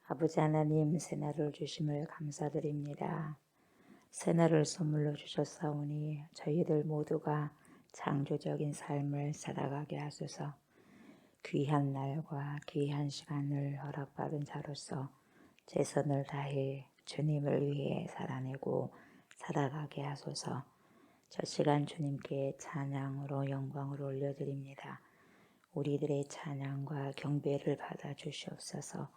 아버지 하나님, 새날을 주심을 감사드립니다. 새날을 선물로 주셨사오니 저희들 모두가 창조적인 삶을 살아가게 하소서. 귀한 날과 귀한 시간을 허락받은 자로서 최선을 다해 주님을 위해 살아내고 살아가게 하소서. 저 시간 주님께 찬양으로 영광을 올려드립니다. 우리들의 찬양과 경배를 받아 주시옵소서.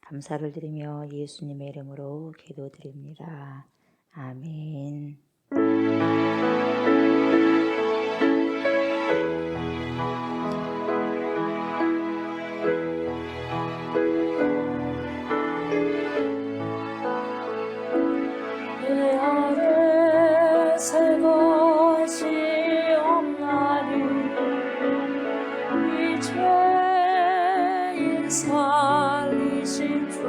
감사를 드리며 예수님의 이름으로 기도드립니다. 아멘. 내 아래 새 것이 없나니 이제 살리신 주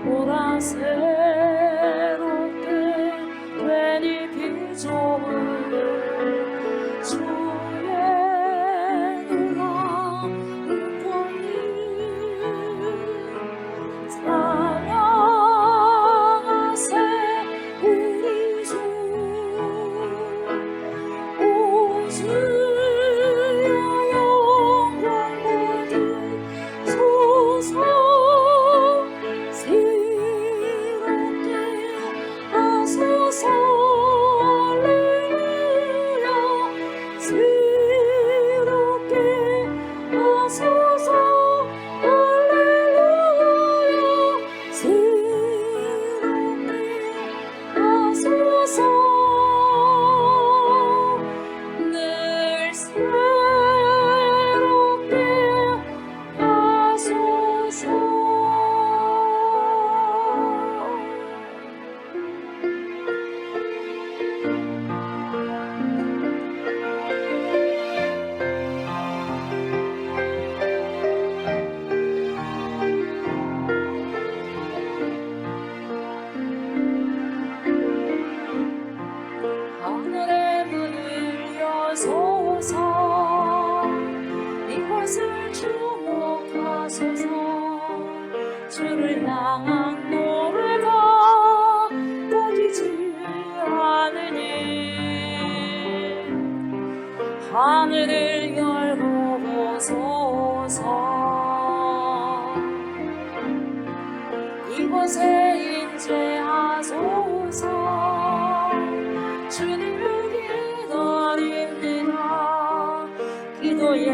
보라새롭게 된 이 비조물 주의 놀라운 권위 찬양하세 우리 주 오 주여 영광 받으소서 새롭게 하소서 할렐루야 새롭게 하소서 할렐루야 새롭게 하소서 늘 새롭게 하소서. 하늘의 문을 여소서 이곳을 주목하소서 주를 향한 노래가 꺼지지 않으니 하늘을 열고 보소서 이곳에 임재하소서 주님을 기다립니다. 기도의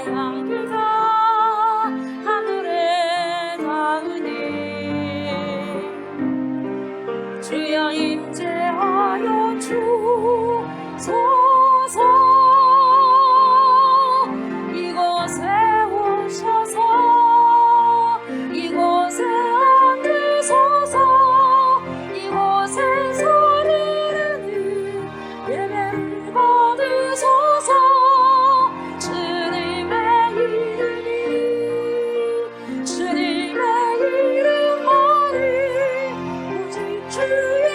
향기가 하늘에 닿으니 주여 임재하여 주소서 이곳에 오셔서 이곳에 앉으소서 이곳에 예배를 받으소서 주님의 이름만이 오직 주의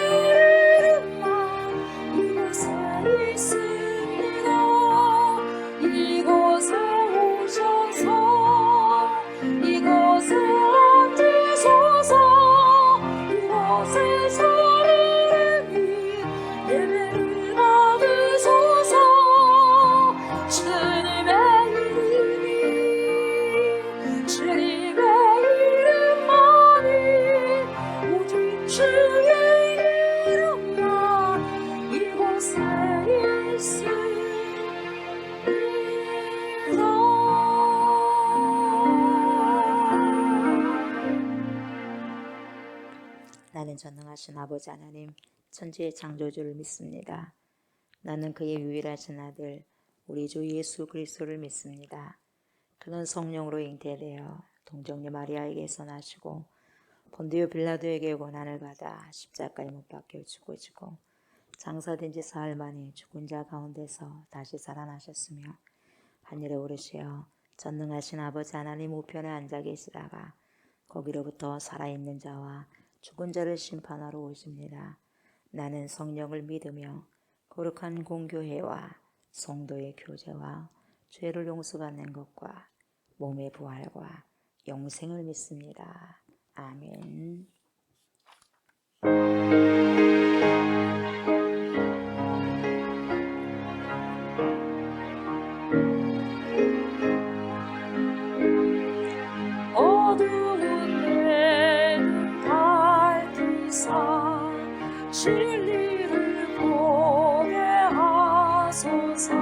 이름만 이곳에 있습니다. 이곳에 오셔서 이곳에 앉으소서 이곳에 살리니 예배를 받으소서 주님의 이름만이 오직 주의 이름만 이곳에 있습니다. 나는 전능하신 아버지 하나님, 천지의 창조주를 믿습니다. 나는 그의 유일하신 아들 우리 주 예수 그리스도를 믿습니다. 그는 성령으로 잉태되어 동정녀 마리아에게서 나시고 본디오 빌라도에게 고난을 받아 십자가에 못 박혀 죽으시고 장사된 지 사흘 만에 죽은 자 가운데서 다시 살아나셨으며 하늘에 오르시어 전능하신 아버지 하나님 우편에 앉아 계시다가 거기로부터 살아있는 자와 죽은 자를 심판하러 오십니다. 나는 성령을 믿으며 거룩한 공교회와 성도의 교제와 죄를 용서받는 것과 몸의 부활과 영생을 믿습니다. 아멘. 어두운 내눈 밝히사 진리를 보게 하소서.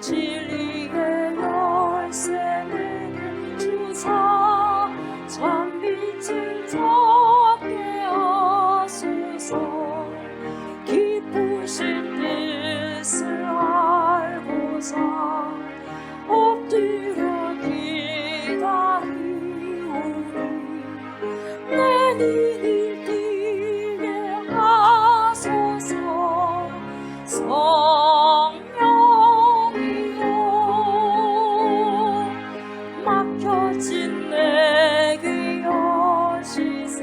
진리의 열쇠 내게 주사 참빛을 찾게 하소서. 기쁘신 뜻을 알고서 엎드려 기다리오니 내 눈을 뜨게 하소서. 성령이여 막혀진 내게 여시사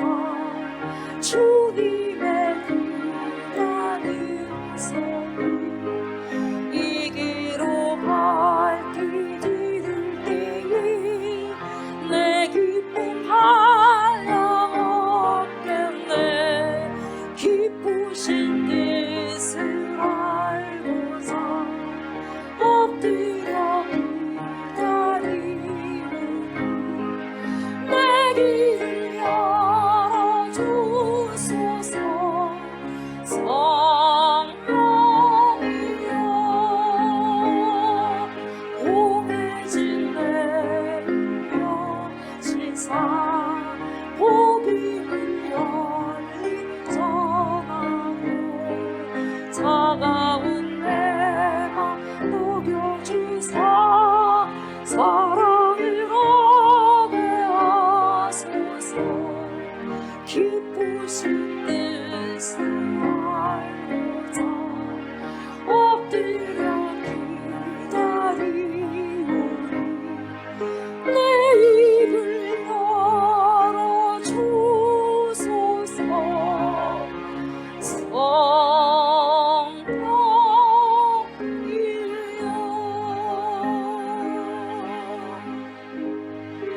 주님의 기다는 소리 이 길로 밝히 들을 때에 내 기쁨 한량 없겠네. 기쁘신 뜻을 알고서 엎드려 기다리오니 내 길을 열어주소서. 성령이여 공해진 내를 여시사 복음을 열림 전하고 차가운 내 맘 녹여주사 사랑을 하게 하소서. 기쁘신 뜻을 알고자 엎드려 기다리오니 내 입을 열어주소서. 성령이여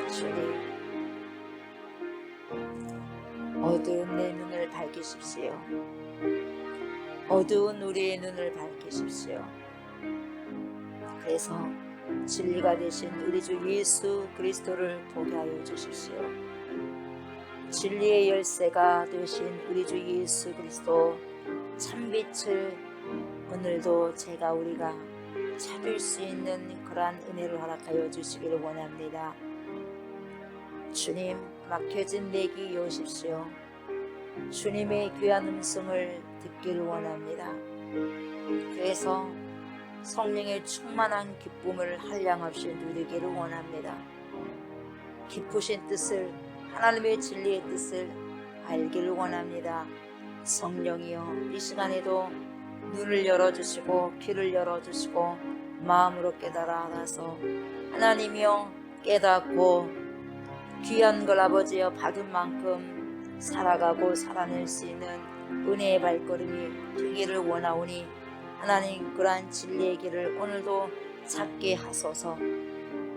주님, 어두운 내 눈을 밝히십시오. 어두운 우리의 눈을 밝히십시오. 그래서 진리가 되신 우리 주 예수 그리스도를 보게 하여 주십시오. 진리의 열쇠가 되신 우리 주 예수 그리스도 참빛을 오늘도 우리가 찾을 수 있는 그러한 은혜를 허락하여 주시기를 원합니다. 주님, 막혀진 내 귀 여십시오. 주님의 귀한 음성을 듣기를 원합니다. 그래서 성령의 충만한 기쁨을 한량없이 누리기를 원합니다. 기쁘신 뜻을, 하나님의 진리의 뜻을 알기를 원합니다. 성령이여, 이 시간에도 눈을 열어주시고 귀를 열어주시고 마음으로 깨달아 알아서 하나님이여 깨닫고 귀한 걸 아버지여 받은 만큼 살아가고 살아낼 수 있는 은혜의 발걸음이 되기를 원하오니 하나님, 그러한 진리의 길을 오늘도 찾게 하소서.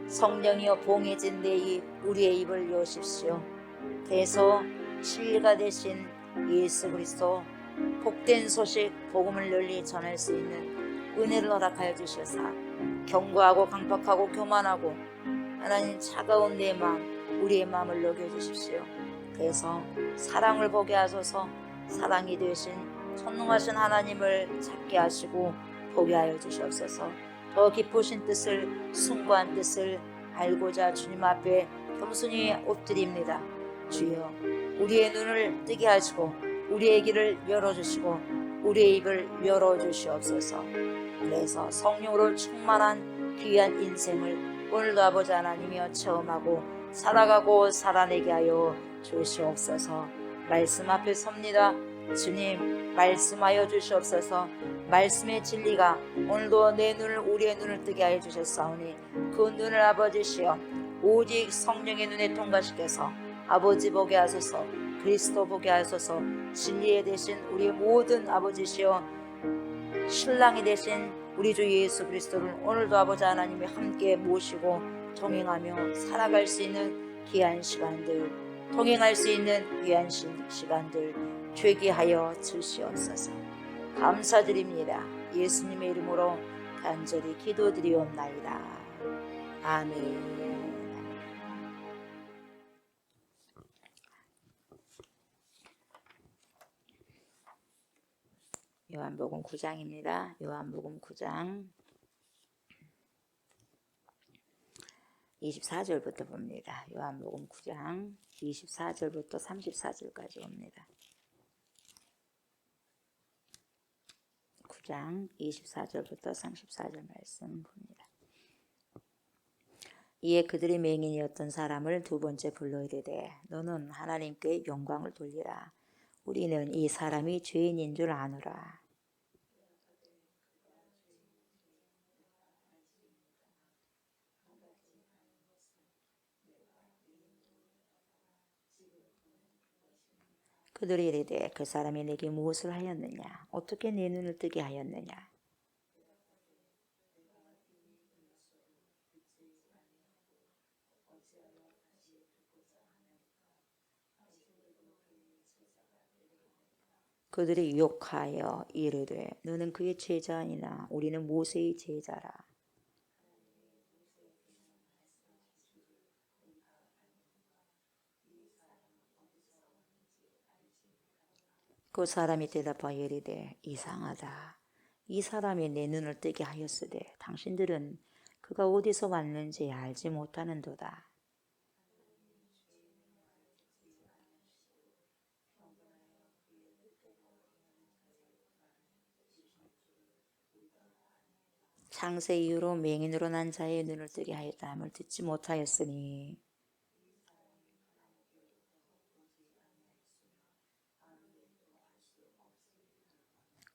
성령이여 봉해진 내 입, 우리의 입을 여십시오. 그래서 진리가 되신 예수 그리스도 복된 소식, 복음을 널리 전할 수 있는 은혜를 허락하여 주셔서 견고하고 강박하고 교만하고 하나님 차가운 내 마음, 우리의 마음을 녹여주십시오. 그래서 사랑을 보게 하소서. 사랑이 되신 선능하신 하나님을 찾게 하시고 보게 하여 주시옵소서. 더 깊으신 뜻을, 숭고한 뜻을 알고자 주님 앞에 겸손히 엎드립니다. 주여, 우리의 눈을 뜨게 하시고 우리의 길을 열어주시고 우리의 입을 열어주시옵소서. 그래서 성령으로 충만한 귀한 인생을 오늘도 아버지 하나님이여 체험하고 살아가고 살아내게 하여 주시옵소서. 말씀 앞에 섭니다. 주님, 말씀하여 주시옵소서. 말씀의 진리가 오늘도 내 눈을, 우리의 눈을 뜨게 하여 주셨사오니 그 눈을 아버지시여 오직 성령의 눈에 통과시켜서 아버지 보게 하소서. 그리스도 보게 하소서. 진리에 대신 우리 모든 아버지시여 신랑이 되신 우리 주 예수 그리스도를 오늘도 아버지 하나님이 함께 모시고 동행하며 살아갈 수 있는 귀한 시간들, 동행할 수 있는 귀한 시간들 되게 하여 주시옵소서. 감사드립니다. 예수님의 이름으로 간절히 기도드리옵나이다. 아멘. 요한복음 9장입니다. 요한복음 9장 24절부터 봅니다. 요한복음 9장 24절부터 34절까지 옵니다. 9장 24절부터 34절 말씀 봅니다. 이에 그들이 맹인이었던 사람을 두 번째 불러 이르되 너는 하나님께 영광을 돌리라. 우리는 이 사람이 죄인인 줄 아노라. 그들이 이르되 그 사람이 내게 무엇을 하였느냐? 어떻게 내 눈을 뜨게 하였느냐? 그들이 욕하여 이르되 너는 그의 제자이나 우리는 모세의 제자라. 그 사람이 대답하여 이르되 이상하다. 이 사람이 내 눈을 뜨게 하였으되 당신들은 그가 어디서 왔는지 알지 못하는도다. 창세 이후로 맹인으로 난 자의 눈을 뜨게 하였다함을 듣지 못하였으니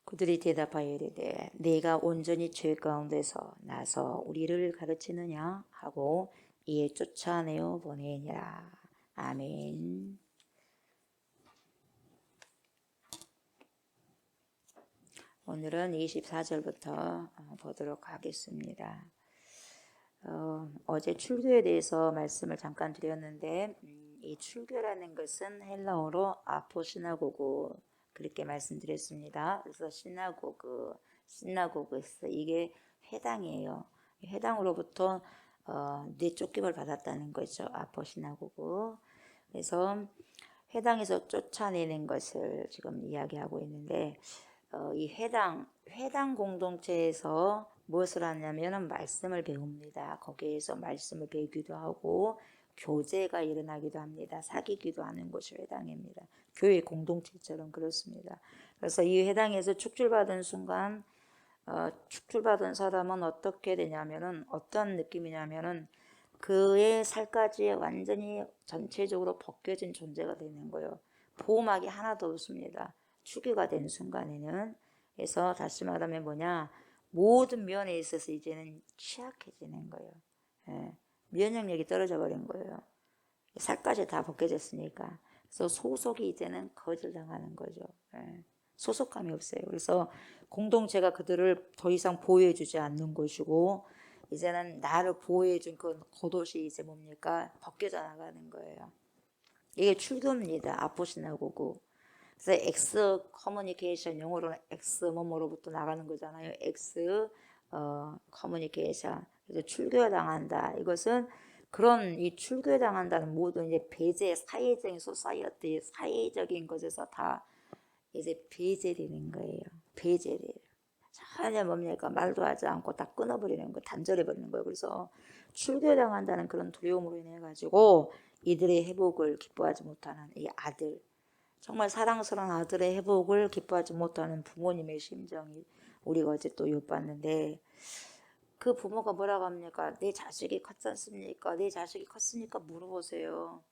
그들이 대답하여 이르되 네가 온전히 죄 가운데서 나서 우리를 가르치느냐 하고 이에 쫓아내어 보내니라. 아멘. 오늘은 24절부터 보도록 하겠습니다. 어제 출교에 대해서 말씀을 잠깐 드렸는데 이 출교라는 것은 헬라어로 아포시나고그 그렇게 말씀드렸습니다. 그래서 시나고그에서 이게 회당이에요. 회당으로부터 내쫓김을 받았다는 거죠. 아포시나고그. 그래서 회당에서 쫓아내는 것을 지금 이야기하고 있는데 이 회당 공동체에서 무엇을 하냐면 말씀을 배웁니다. 거기에서 말씀을 배우기도 하고 교제가 일어나기도 합니다. 사귀기도 하는 곳이 회당입니다. 교회 공동체처럼 그렇습니다. 그래서 이 회당에서 축출받은 순간 축출받은 사람은 어떻게 되냐면은 어떤 느낌이냐면은 그의 살까지 완전히 전체적으로 벗겨진 존재가 되는 거예요. 보호막이 하나도 없습니다. 추계가 된 순간에는. 그래서 다시 말하면 뭐냐, 모든 면에 있어서 이제는 취약해지는 거예요. 예, 면역력이 떨어져 버린 거예요. 살까지 다 벗겨졌으니까. 그래서 소속이 이제는 거절당하는 거죠. 예, 소속감이 없어요. 그래서 공동체가 그들을 더 이상 보호해주지 않는 것이고 이제는 나를 보호해준 그 겉옷이 이제 뭡니까? 벗겨져 나가는 거예요. 이게 출교입니다. 아포시나고고. 그래서 엑스 커뮤니케이션, 영어로는 엑스 뭐뭐로부터 나가는 거잖아요. 엑스 커뮤니케이션. 그래서 출교에 당한다. 이것은 그런 이 출교에 당한다는 모든 이제 배제, 사회적인 소사이어티, 사회적인 것에서 다 이제 배제되는 거예요. 배제돼요. 전혀 뭡니까? 말도 하지 않고 다 끊어버리는 거, 단절해버리는 거예요. 그래서 출교에 당한다는 그런 두려움으로 인해 가지고 이들의 회복을 기뻐하지 못하는 이 아들, 정말 사랑스러운 아들의 회복을 기뻐하지 못하는 부모님의 심정이 우리가 어제 또 엿봤는데 그 부모가 뭐라고 합니까? 내 자식이 컸지 않습니까? 내 자식이 컸으니까 물어보세요.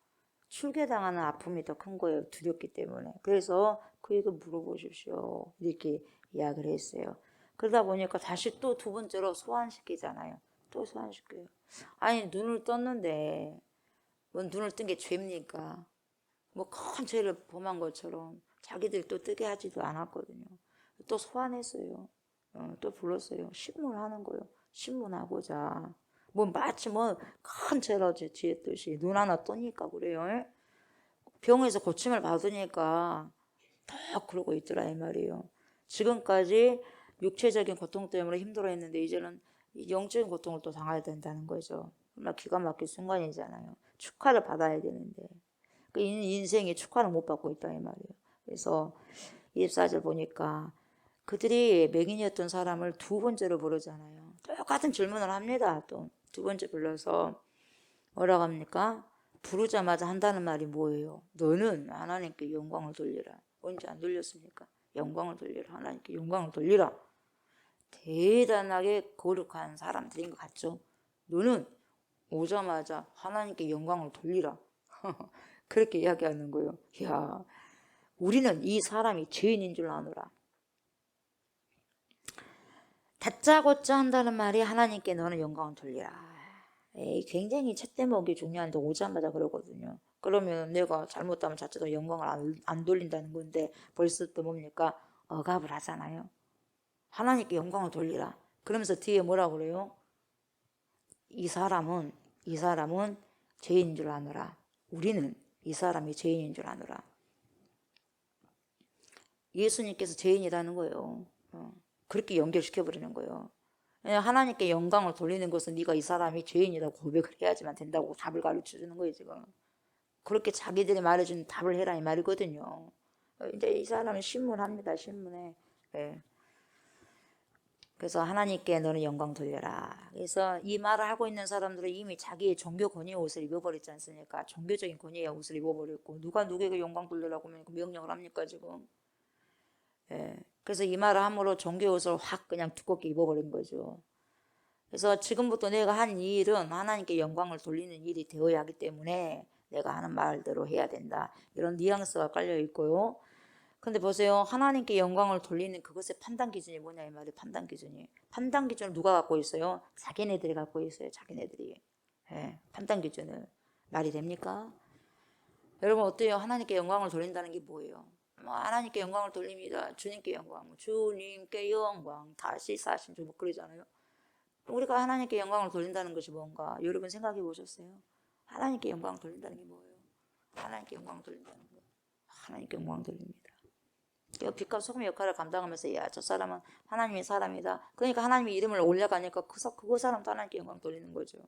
출교당하는 아픔이 더 큰 거예요. 두렵기 때문에. 그래서 그에게 물어보십시오. 이렇게 이야기를 했어요. 그러다 보니까 다시 또 두 번째로 소환시키잖아요. 또 소환시켜요. 아니 눈을 떴는데 뭐 눈을 뜬 게 죄입니까? 뭐 큰 죄를 범한 것처럼 자기들이 또 뜨게 하지도 않았거든요. 또 소환했어요. 또 불렀어요. 신문하는 거예요. 신문하고자 뭐 마치 뭐 큰 죄라 지었듯이 눈 하나 뜨니까 그래요. 예? 병에서 고침을 받으니까 더 그러고 있더라 이 말이에요. 지금까지 육체적인 고통 때문에 힘들어했는데 이제는 영적인 고통을 또 당해야 된다는 거죠. 정말 기가 막힌 순간이잖아요. 축하를 받아야 되는데 그 인생이 축하를 못 받고 있다 이 말이에요. 그래서 24절 보니까 그들이 맹인이었던 사람을 두 번째로 부르잖아요. 똑같은 질문을 합니다. 또 두 번째 불러서 뭐라고 합니까? 부르자마자 한다는 말이 뭐예요? 너는 하나님께 영광을 돌리라. 언제 안 돌렸습니까? 영광을 돌리라. 하나님께 영광을 돌리라. 대단하게 거룩한 사람들인 것 같죠? 너는 오자마자 하나님께 영광을 돌리라. 그렇게 이야기하는 거예요. 이야, 우리는 이 사람이 죄인인 줄 아노라. 다짜고짜 한다는 말이 하나님께 너는 영광을 돌리라. 굉장히 첫 대목이 중요한데 오자마자 그러거든요. 그러면 내가 잘못하면 자체도 영광을 안 돌린다는 건데 벌써 또 뭡니까? 억압을 하잖아요. 하나님께 영광을 돌리라. 그러면서 뒤에 뭐라 그래요? 이 사람은 죄인인 줄 아노라. 우리는 이 사람이 죄인인 줄 아노라. 예수님께서 죄인이라는 거예요. 그렇게 연결시켜버리는 거예요. 하나님께 영광을 돌리는 것은 네가 이 사람이 죄인이라고 고백을 해야지만 된다고 답을 가르쳐주는 거예요 지금. 그렇게 자기들이 말해주는 답을 해라 이 말이거든요. 이제 이 사람은 신문합니다. 신문에. 네. 그래서 하나님께 너는 영광 돌려라. 그래서 이 말을 하고 있는 사람들은 이미 자기의 종교 권위의 옷을 입어버렸지 않습니까? 종교적인 권위의 옷을 입어버렸고 누가 누구에게 영광 돌리라고 하면 명령을 합니까 지금? 예. 그래서 이 말을 함으로 종교 옷을 확 그냥 두껍게 입어버린 거죠. 그래서 지금부터 내가 한 일은 하나님께 영광을 돌리는 일이 되어야 하기 때문에 내가 하는 말대로 해야 된다. 이런 뉘앙스가 깔려 있고요. 근데 보세요. 하나님께 영광을 돌리는 그것의 판단 기준이 뭐냐 이 말이 판단 기준이. 판단 기준을 누가 갖고 있어요? 자기네들이 갖고 있어요. 자기네들이. 예, 판단 기준을. 말이 됩니까? 여러분 어때요? 하나님께 영광을 돌린다는 게 뭐예요? 하나님께 영광을 돌립니다. 주님께 영광. 주님께 영광. 다시 사신 주 그러잖아요. 우리가 하나님께 영광을 돌린다는 것이 뭔가 여러분 생각해 보셨어요? 하나님께 영광을 돌린다는 게 뭐예요? 하나님께 영광을 돌린다는 거. 하나님께 영광을 돌립니다. 빛과 소금의 역할을 감당하면서 야, 저 사람은 하나님의 사람이다. 그러니까 하나님의 이름을 올려가니까 그 사람도 하나님께 영광 돌리는 거죠.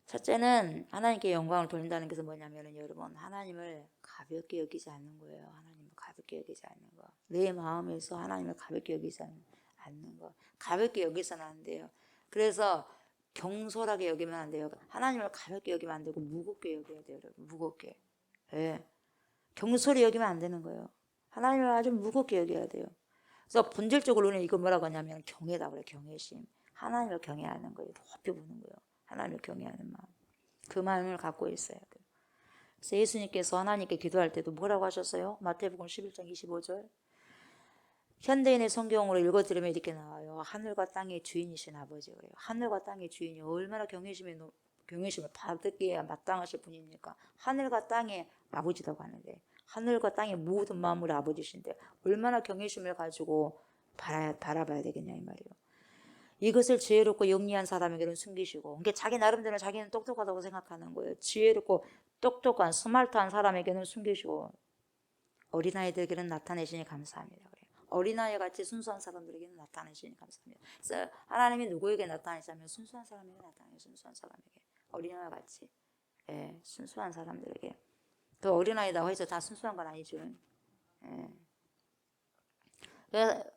첫째는 하나님께 영광을 돌린다는 것은 뭐냐면은 여러분 하나님을 가볍게 여기지 않는 거예요. 하나님을 가볍게 여기지 않는 거. 내 마음에서 하나님을 가볍게 여기지 않는 거. 가볍게 여기서는 안 돼요. 그래서 경솔하게 여기면 안 돼요. 하나님을 가볍게 여기면 안 되고 무겁게 여겨야 돼요. 여러분. 무겁게. 예. 경솔히 여기면 안 되는 거예요. 하나님을 아주 무겁게 여겨야 돼요. 그래서 본질적으로는 이거 뭐라고 하냐면 경외다 그래요. 경외심. 하나님을 경외하는 거예요. 높이 보는 거예요. 하나님을 경외하는 마음. 그 마음을 갖고 있어요. 그래서 예수님께서 하나님께 기도할 때도 뭐라고 하셨어요? 마태복음 11장 25절. 현대인의 성경으로 읽어드리면 이렇게 나와요. 하늘과 땅의 주인이신 아버지 그래요. 하늘과 땅의 주인이 얼마나 경외심을 받기에 마땅하실 분입니까? 하늘과 땅의 아버지라고 하는데 하늘과 땅의 모든 만물의 아버지신데 얼마나 경외심을 가지고 바라봐야 되겠냐 이 말이에요. 이것을 지혜롭고 영리한 사람에게는 숨기시고 그러니까 자기 나름대로 자기는 똑똑하다고 생각하는 거예요. 지혜롭고 똑똑한 스마트한 사람에게는 숨기시고 어린아이들에게는 나타내시니 감사합니다. 그래요. 어린아이 같이 순수한 사람들에게는 나타내시니 감사합니다. 그래서 하나님이 누구에게 나타내시냐면 순수한 사람에게 나타내요. 순수한 사람에게. 어린아이 같이. 예, 순수한 사람들에게. 그 어린아이라고 해서 다 순수한 건 아니죠. 예.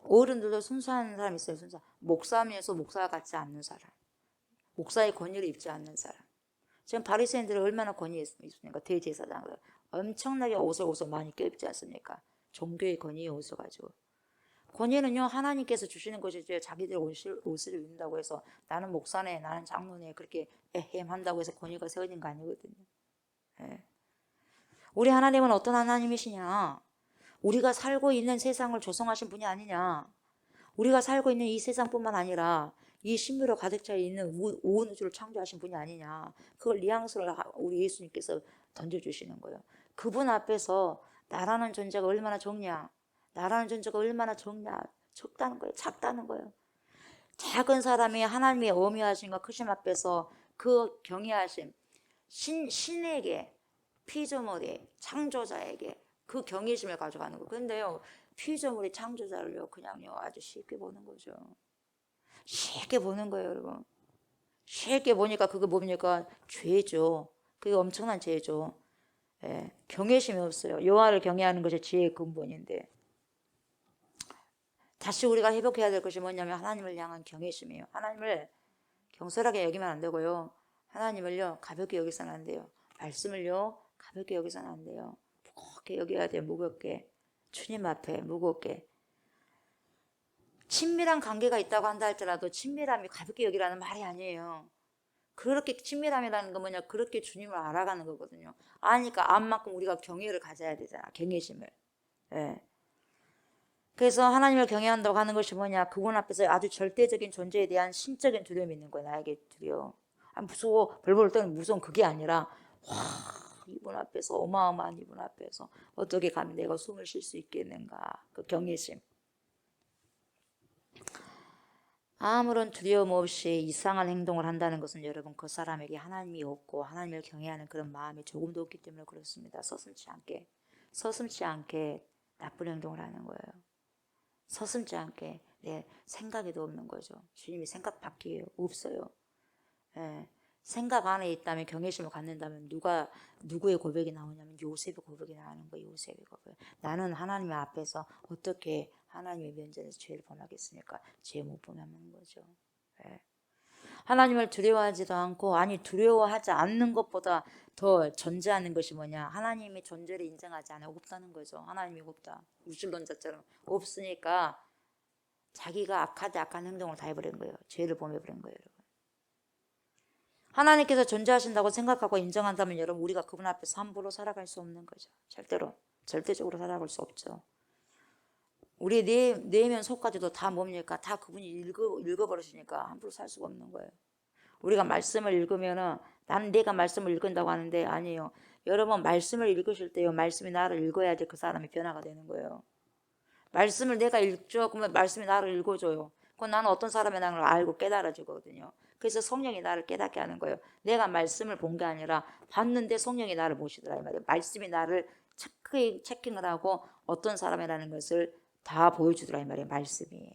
어른들도 순수한 사람이 있어요. 순수한. 목사면서 목사 같지 않는 사람. 목사의 권위를 입지 않는 사람. 지금 바리새인들은 얼마나 권위 있습니까? 대제사장들. 엄청나게 옷을 많이 껴입지 않습니까? 종교의 권위의 옷을 가지고. 권위는요 하나님께서 주시는 것이지 자기들 옷을 입는다고 해서 나는 목사네 나는 장로네 그렇게 애햄한다고 해서 권위가 세워진 거 아니거든요. 예. 우리 하나님은 어떤 하나님이시냐? 우리가 살고 있는 세상을 조성하신 분이 아니냐? 우리가 살고 있는 이 세상뿐만 아니라 이 신비로 가득 차 있는 온 우주를 창조하신 분이 아니냐? 그걸 뉘앙스를 우리 예수님께서 던져주시는 거예요. 그분 앞에서 나라는 존재가 얼마나 적냐? 나라는 존재가 얼마나 적냐? 적다는 거예요. 작다는 거예요. 작은 사람이 하나님의 어미하심과 크심 앞에서 그 경외하심, 신에게, 피조물의 창조자에게 그 경외심을 가져가는 거. 근데요, 피조물의 창조자를요, 그냥요, 아주 쉽게 보는 거죠. 쉽게 보는 거예요, 여러분. 쉽게 보니까 그게 뭡니까? 죄죠. 그게 엄청난 죄죠. 예, 경외심이 없어요. 여호와를 경외하는 것이 지혜의 근본인데. 다시 우리가 회복해야 될 것이 뭐냐면 하나님을 향한 경외심이에요. 하나님을 경솔하게 여기면 안 되고요. 하나님을요, 가볍게 여기서는 안 돼요. 말씀을요, 가볍게 여기서는 안 돼요. 무겁게 여겨야 돼요. 무겁게. 주님 앞에 무겁게. 친밀한 관계가 있다고 한다 할지라도 친밀함이 가볍게 여기라는 말이 아니에요. 그렇게 친밀함이라는 건 뭐냐? 그렇게 주님을 알아가는 거거든요. 아니까 암만큼 우리가 경외를 가져야 되잖아. 경외심을. 예. 그래서 하나님을 경외한다고 하는 것이 뭐냐? 그분 앞에서 아주 절대적인 존재에 대한 신적인 두려움이 있는 거예요. 나에게 두려워. 아, 무서워. 벌벌 떠는 무서운 그게 아니라 와, 이분 앞에서 어마어마한 이분 앞에서 어떻게 감히 내가 숨을 쉴 수 있겠는가? 그 경외심. 아무런 두려움 없이 이상한 행동을 한다는 것은 여러분 그 사람에게 하나님이 없고 하나님을 경외하는 그런 마음이 조금도 없기 때문에 그렇습니다. 서슴지 않게 나쁜 행동을 하는 거예요. 서슴지 않게 내 생각에도 없는 거죠. 주님이 생각 밖에 없어요. 예. 생각 안에 있다면 경외심을 갖는다면 누구의 고백이 나오냐면 요셉의 고백이 나오는 거예요. 요셉의 고백. 나는 하나님 앞에서 어떻게 하나님의 면전에서 죄를 범하겠습니까? 죄 못 범하는 거죠. 예. 하나님을 두려워하지도 않고 아니 두려워하지 않는 것보다 더 존재하는 것이 뭐냐? 하나님의 존재를 인정하지 않아 없다는 거죠. 하나님이 없다. 우술론자처럼 없으니까 자기가 악한 행동을 다 해버린 거예요. 죄를 범해버린 거예요. 여러분. 하나님께서 존재하신다고 생각하고 인정한다면 여러분 우리가 그분 앞에서 함부로 살아갈 수 없는 거죠. 절대적으로 살아갈 수 없죠. 우리 내면 속까지도 다 뭡니까? 다 그분이 읽어버리시니까 함부로 살 수가 없는 거예요. 우리가 말씀을 읽으면은 나는 내가 말씀을 읽는다고 하는데 아니에요. 여러분 말씀을 읽으실 때요. 말씀이 나를 읽어야지 그 사람이 변화가 되는 거예요. 말씀을 내가 읽죠. 그러면 말씀이 나를 읽어줘요. 그건 나는 어떤 사람의 나를 알고 깨달아지거든요. 그래서 성령이 나를 깨닫게 하는 거예요. 내가 말씀을 본 게 아니라 봤는데 성령이 나를 보시더라 이 말이에요. 말씀이 나를 체킹을 하고 어떤 사람이라는 것을 다 보여주더라 이 말이에요. 말씀이.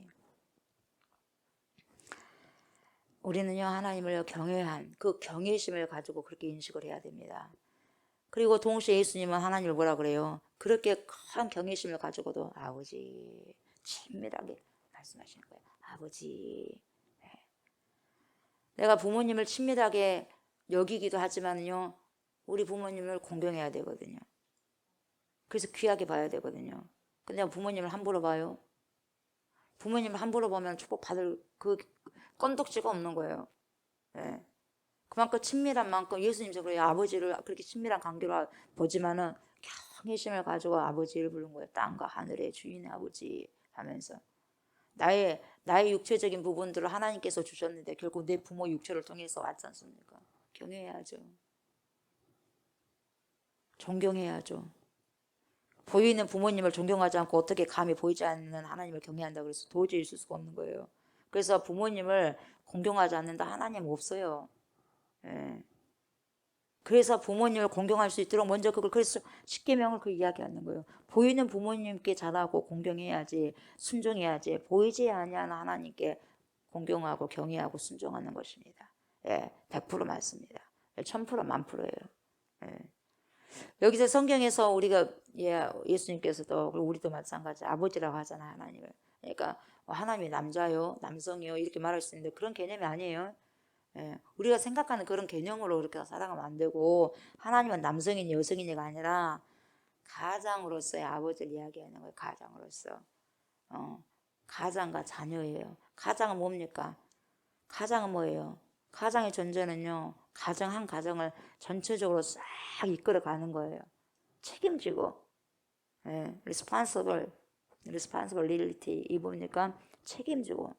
우리는요 하나님을 경외한 그 경외심을 가지고 그렇게 인식을 해야 됩니다. 그리고 동시에 예수님은 하나님을 뭐라 그래요? 그렇게 큰 경외심을 가지고도 아버지 친밀하게 말씀하시는 거예요. 아버지. 네. 내가 부모님을 친밀하게 여기기도 하지만요 우리 부모님을 공경해야 되거든요. 그래서 귀하게 봐야 되거든요. 근데 부모님을 함부로 봐요. 부모님을 함부로 보면 축복받을 그 건덕지가 없는 거예요. 네. 그만큼 친밀한 만큼 예수님도 그래요. 아버지를 그렇게 친밀한 관계로 보지만은 경외심을 가지고 아버지를 부른 거예요. 땅과 하늘의 주인의 아버지 하면서 나의 육체적인 부분들을 하나님께서 주셨는데 결국 내 부모 육체를 통해서 왔지 않습니까? 경외해야죠. 존경해야죠. 보이는 부모님을 존경하지 않고 어떻게 감히 보이지 않는 하나님을 경외한다고 그래서 도저히 있을 수가 없는 거예요. 그래서 부모님을 공경하지 않는다 하나님 없어요. 예. 그래서 부모님을 공경할 수 있도록 먼저 그걸 그래서 십계명을 그 이야기하는 거예요. 보이는 부모님께 잘하고 공경해야지 순종해야지 보이지 아니하는 하나님께 공경하고 경외하고 순종하는 것입니다. 예, 100% 맞습니다. 1000% 만프로예요. 예. 여기서 성경에서 우리가 예수님께서도 그리고 우리도 마찬가지 아버지라고 하잖아요 하나님을. 그러니까 하나님이 남자요 남성이요 이렇게 말할 수 있는데 그런 개념이 아니에요. 예, 우리가 생각하는 그런 개념으로 그렇게 살아가면 안 되고 하나님은 남성이니 여성이니가 아니라 가장으로서의 아버지를 이야기하는 거예요. 가장으로서 가장과 자녀예요. 가장은 뭡니까? 가장은 뭐예요? 가장의 존재는요 가정 한 가정을 전체적으로 싹 이끌어가는 거예요. 책임지고 responsibility 이 뭡니까? 책임지고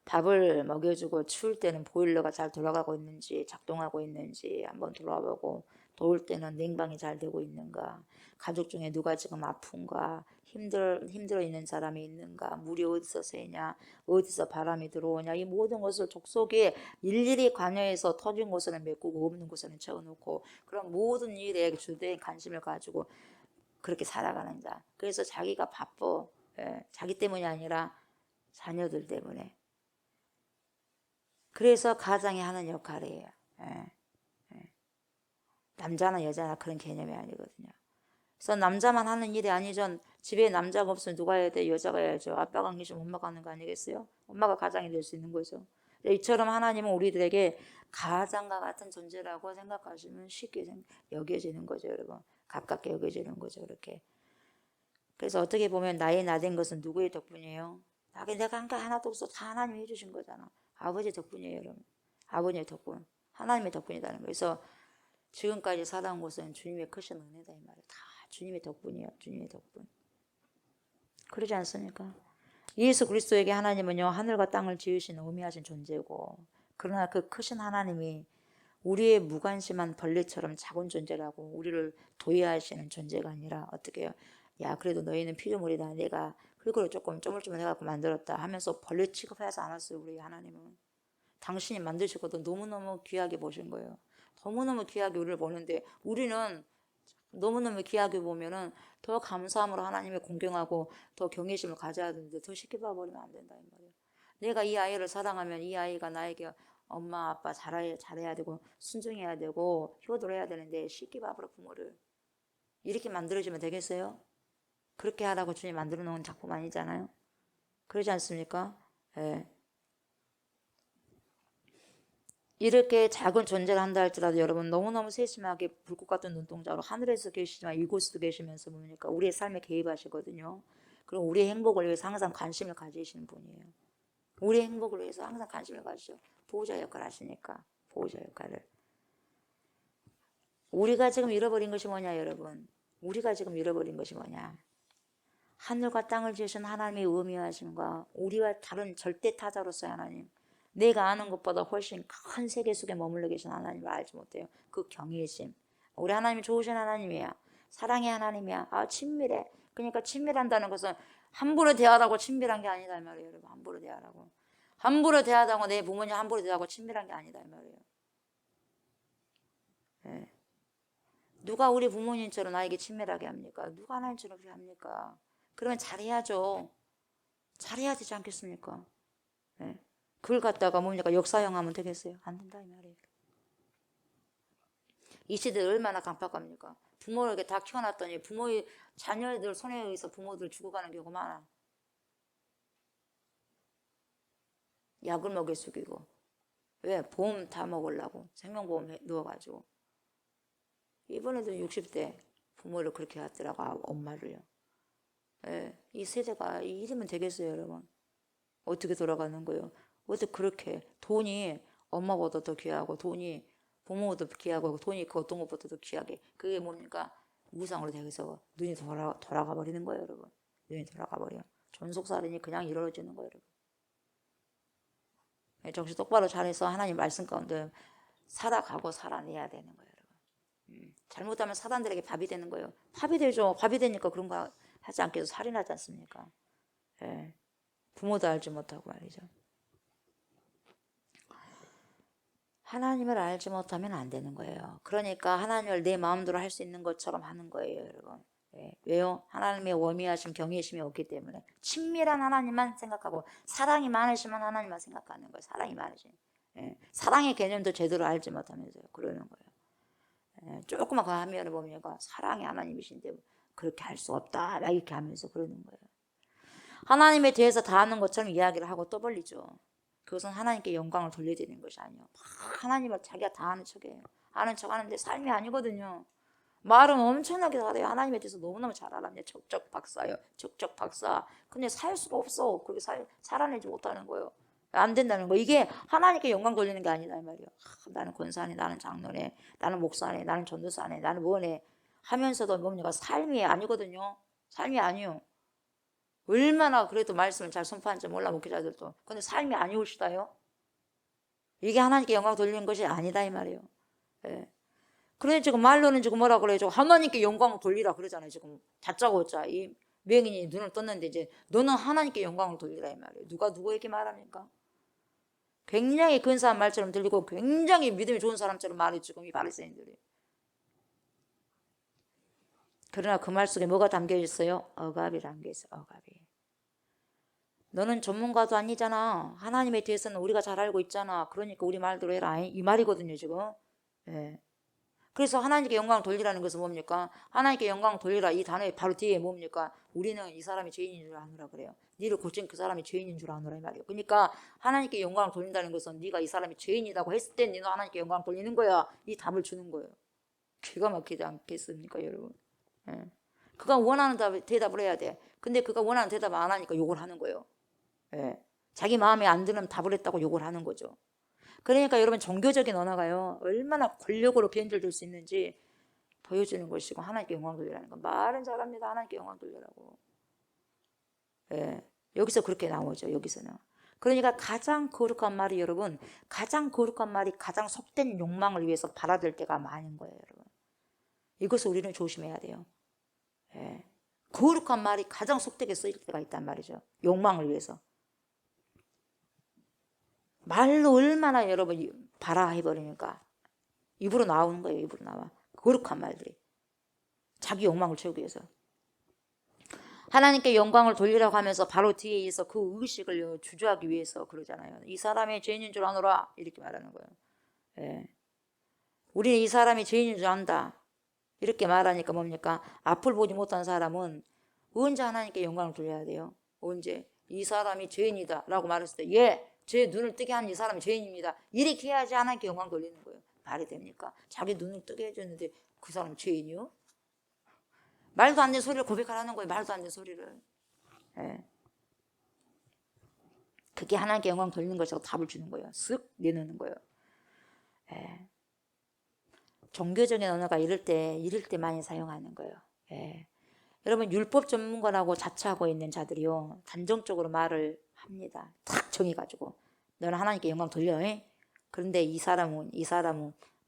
밥을 먹여주고 추울 때는 보일러가 잘 돌아가고 있는지 작동하고 있는지 한번 돌아보고 더울 때는 냉방이 잘 되고 있는가 가족 중에 누가 지금 아픈가 힘들어 있는 사람이 있는가 물이 어디서 새냐 어디서 바람이 들어오냐 이 모든 것을 족속에 일일이 관여해서 터진 곳에는 메꾸고 없는 곳에는 채워놓고 그런 모든 일에 주된 관심을 가지고 그렇게 살아가는 자 그래서 자기가 바빠 자기 때문이 아니라 자녀들 때문에 그래서 가장이 하는 역할이에요. 남자나 여자나 그런 개념이 아니거든요. 그래서 남자만 하는 일이 아니죠. 집에 남자가 없으면 누가 해야 돼? 여자가 해야죠. 아빠가 안 계시면 엄마가 하는 거 아니겠어요? 엄마가 가장이 될 수 있는 거죠. 이처럼 하나님은 우리들에게 가장과 같은 존재라고 생각하시면 쉽게 여겨지는 거죠, 여러분. 가깝게 여겨지는 거죠, 그렇게. 그래서 어떻게 보면 나의 나된 것은 누구의 덕분이에요? 내가 한 게 하나도 없어. 다 하나님이 해주신 거잖아. 아버지 덕분이에요, 여러분. 아버지의 덕분. 하나님의 덕분이라는 거예요. 그래서 지금까지 살아온 것은 주님의 크신 은혜다 이 말이에요. 다 주님의 덕분이에요. 주님의 덕분. 그러지 않습니까? 예수 그리스도에게 하나님은요 하늘과 땅을 지으신 어미하신 존재고 그러나 그 크신 하나님이 우리의 무관심한 벌레처럼 작은 존재라고 우리를 도외하시는 존재가 아니라 어떻게 해요? 야 그래도 너희는 피조물이다. 내가 흙으로 조금 쪼물쪼물해갖고 만들었다 하면서 벌레 취급하지 않았어요. 우리 하나님은. 당신이 만드시고도 너무너무 귀하게 보신 거예요. 너무너무 귀하게 우리를 보는데 우리는 너무너무 귀하게 보면은 더 감사함으로 하나님을 공경하고 더 경외심을 가져야 되는데 더 쉽게 봐버리면 안 된다 이 말이에요. 내가 이 아이를 사랑하면 이 아이가 나에게 엄마 아빠 잘해야 되고 순종해야 되고 효도를 해야 되는데 쉽게 봐버려 부모를. 이렇게 만들어주면 되겠어요? 그렇게 하라고 주님 만들어 놓은 작품 아니잖아요. 그러지 않습니까? 예. 이렇게 작은 존재를 한다 할지라도 여러분 너무너무 세심하게 불꽃 같은 눈동자로 하늘에서 계시지만 이곳에도 계시면서 뭡니까? 우리의 삶에 개입하시거든요. 그럼 우리의 행복을 위해서 항상 관심을 가지시는 분이에요. 우리의 행복을 위해서 항상 관심을 가지죠. 보호자 역할을 하시니까. 보호자 역할을. 우리가 지금 잃어버린 것이 뭐냐 여러분. 우리가 지금 잃어버린 것이 뭐냐. 하늘과 땅을 지으신 하나님의 의미하심과 우리와 다른 절대 타자로서의 하나님. 내가 아는 것보다 훨씬 큰 세계 속에 머물러 계신 하나님을 알지 못해요. 그 경외심. 우리 하나님이 좋으신 하나님이야. 사랑의 하나님이야. 친밀해. 그러니까 친밀한다는 것은 함부로 대하라고 친밀한 게 아니다 이 말이에요. 여러분. 함부로 대하라고. 함부로 대하다고 내 부모님 함부로 대하고 친밀한 게 아니다 이 말이에요. 네. 누가 우리 부모님처럼 나에게 친밀하게 합니까? 누가 하나님처럼 그렇게 합니까? 그러면 잘해야죠. 잘해야 되지 않겠습니까? 네. 그걸 갖다가 뭡니까? 역사형하면 되겠어요? 안 된다 이 말이에요. 이 시대에 얼마나 강팍합니까? 부모에게 다 키워놨더니 부모의 자녀들 손에 의해서 부모들 죽어가는 경우가 많아. 약을 먹여 죽이고 왜? 보험 다 먹으려고 생명보험 넣어가지고 이번에도 60대 부모를 그렇게 하더라고 엄마를요. 예, 이 세대가 이러면 되겠어요 여러분? 어떻게 돌아가는 거예요? 어떻게 그렇게 돈이 엄마보다 더 귀하고 돈이 부모보다 더 귀하고 돈이 그 어떤 것보다 더 귀하게 그게 뭡니까? 우상으로 되어서 눈이 돌아가 버리는 거예요 여러분. 눈이 돌아가 버려. 존속살인이 그냥 이루어지는 거예요 여러분. 정신 똑바로 잘해서 하나님 말씀 가운데 살아가고 살아내야 되는 거예요 여러분. 잘못하면 사단들에게 밥이 되는 거예요. 밥이 되죠. 밥이 되니까 그런 거 하지 않게 해서 살인하지 않습니까? 예. 부모도 알지 못하고 말이죠. 하나님을 알지 못하면 안 되는 거예요. 그러니까 하나님을 내 마음대로 할 수 있는 것처럼 하는 거예요, 여러분. 예. 왜요? 하나님의 워미하심, 경외심이 없기 때문에 친밀한 하나님만 생각하고 사랑이 많으시면 하나님만 생각하는 거예요. 사랑이 많으신. 예. 사랑의 개념도 제대로 알지 못하면서요. 그러는 거예요. 예. 조금만 가면 뭡니까? 사랑이 하나님이신데 그렇게 할 수 없다. 이렇게 하면서 그러는 거예요. 하나님에 대해서 다 아는 것처럼 이야기를 하고 떠벌리죠. 그것은 하나님께 영광을 돌려드리는 것이 아니에요. 하나님을 자기가 다 아는 척이에요. 아는 척 하는데 삶이 아니거든요. 말은 엄청나게 잘해요. 하나님에 대해서 너무너무 잘 알았네. 척척 박사요. 척척 박사. 근데 살 수가 없어. 그렇게 살아내지 못하는 거예요. 안 된다는 거. 이게 하나님께 영광 돌리는 게 아니다 이 말이에요. 나는 권사네, 나는 장로네, 나는 목사네, 나는 전도사네, 나는 뭐네 하면서도 뭡니까? 삶이 아니거든요. 삶이 아니요. 얼마나 그래도 말씀을 잘 선포하는지 몰라, 목회자들도. 근데 삶이 아니오시다요. 이게 하나님께 영광 돌리는 것이 아니다 이 말이에요. 예. 그런데 지금 말로는 지금 뭐라 그래요? 하나님께 영광을 돌리라 그러잖아요. 지금 다짜고짜 이 맹인이 눈을 떴는데 이제 너는 하나님께 영광을 돌리라 이 말이에요. 누가 누구에게 말합니까? 굉장히 근사한 말처럼 들리고 굉장히 믿음이 좋은 사람처럼 말해 지금 이 바리새인들이. 그러나 그 말 속에 뭐가 담겨 있어요? 억압이 담겨 있어요. 억압이. 너는 전문가도 아니잖아. 하나님에 대해서는 우리가 잘 알고 있잖아. 그러니까 우리 말대로 해라. 이 말이거든요 지금. 예. 그래서 하나님께 영광을 돌리라는 것은 뭡니까? 하나님께 영광을 돌리라 이 단어의 바로 뒤에 뭡니까? 우리는 이 사람이 죄인인 줄 아노라 그래요. 니를 고친 그 사람이 죄인인 줄 아노라 이 말이에요. 그러니까 하나님께 영광을 돌린다는 것은 네가 이 사람이 죄인이라고 했을 때 너는 하나님께 영광을 돌리는 거야. 이 답을 주는 거예요. 기가 막히지 않겠습니까 여러분? 예. 그가 원하는 대답을 해야 돼. 근데 그가 원하는 대답을 안 하니까 욕을 하는 거예요. 예. 자기 마음에 안 드는 답을 했다고 욕을 하는 거죠. 그러니까 여러분 종교적인 언어가요 얼마나 권력으로 변질될 수 있는지 보여주는 것이고 하나님께 영광 돌리라는 건 말은 잘합니다. 하나님께 영광 돌리라고. 예, 여기서 그렇게 나오죠. 여기서는. 그러니까 가장 거룩한 말이 여러분 가장 거룩한 말이 가장 속된 욕망을 위해서 발아들 때가 많은 거예요. 여러분. 이것을 우리는 조심해야 돼요. 예, 거룩한 말이 가장 속되게 쓰일 때가 있단 말이죠. 욕망을 위해서. 말로 얼마나 여러분 발화해버리니까 입으로 나오는 거예요. 입으로 나와. 거룩한 말들이. 자기 욕망을 채우기 위해서. 하나님께 영광을 돌리라고 하면서 바로 뒤에 있어 그 의식을 주저하기 위해서 그러잖아요. 이 사람이 죄인인 줄 아노라 이렇게 말하는 거예요. 예. 우리는 이 사람이 죄인인 줄 안다. 이렇게 말하니까 뭡니까? 앞을 보지 못한 사람은 언제 하나님께 영광을 돌려야 돼요? 언제? 이 사람이 죄인이다 라고 말했을 때 예! 제 눈을 뜨게 한 이 사람이 죄인입니다. 이렇게 해야지 하나님께 영광 돌리는 거예요. 말이 됩니까? 자기 눈을 뜨게 해줬는데 그 사람이 죄인이요? 말도 안 되는 소리를 고백하라는 거예요. 말도 안 되는 소리를. 예. 그게 하나님께 영광 돌리는 것이라고 답을 주는 거예요. 쓱 내놓는 거예요. 예. 종교적인 언어가 이럴 때 많이 사용하는 거예요. 예. 여러분 율법 전문가라고 자처하고 있는 자들이요 단정적으로 말을 합니다. 탁 정해가지고 너는 하나님께 영광 돌려. 그런데 이 사람은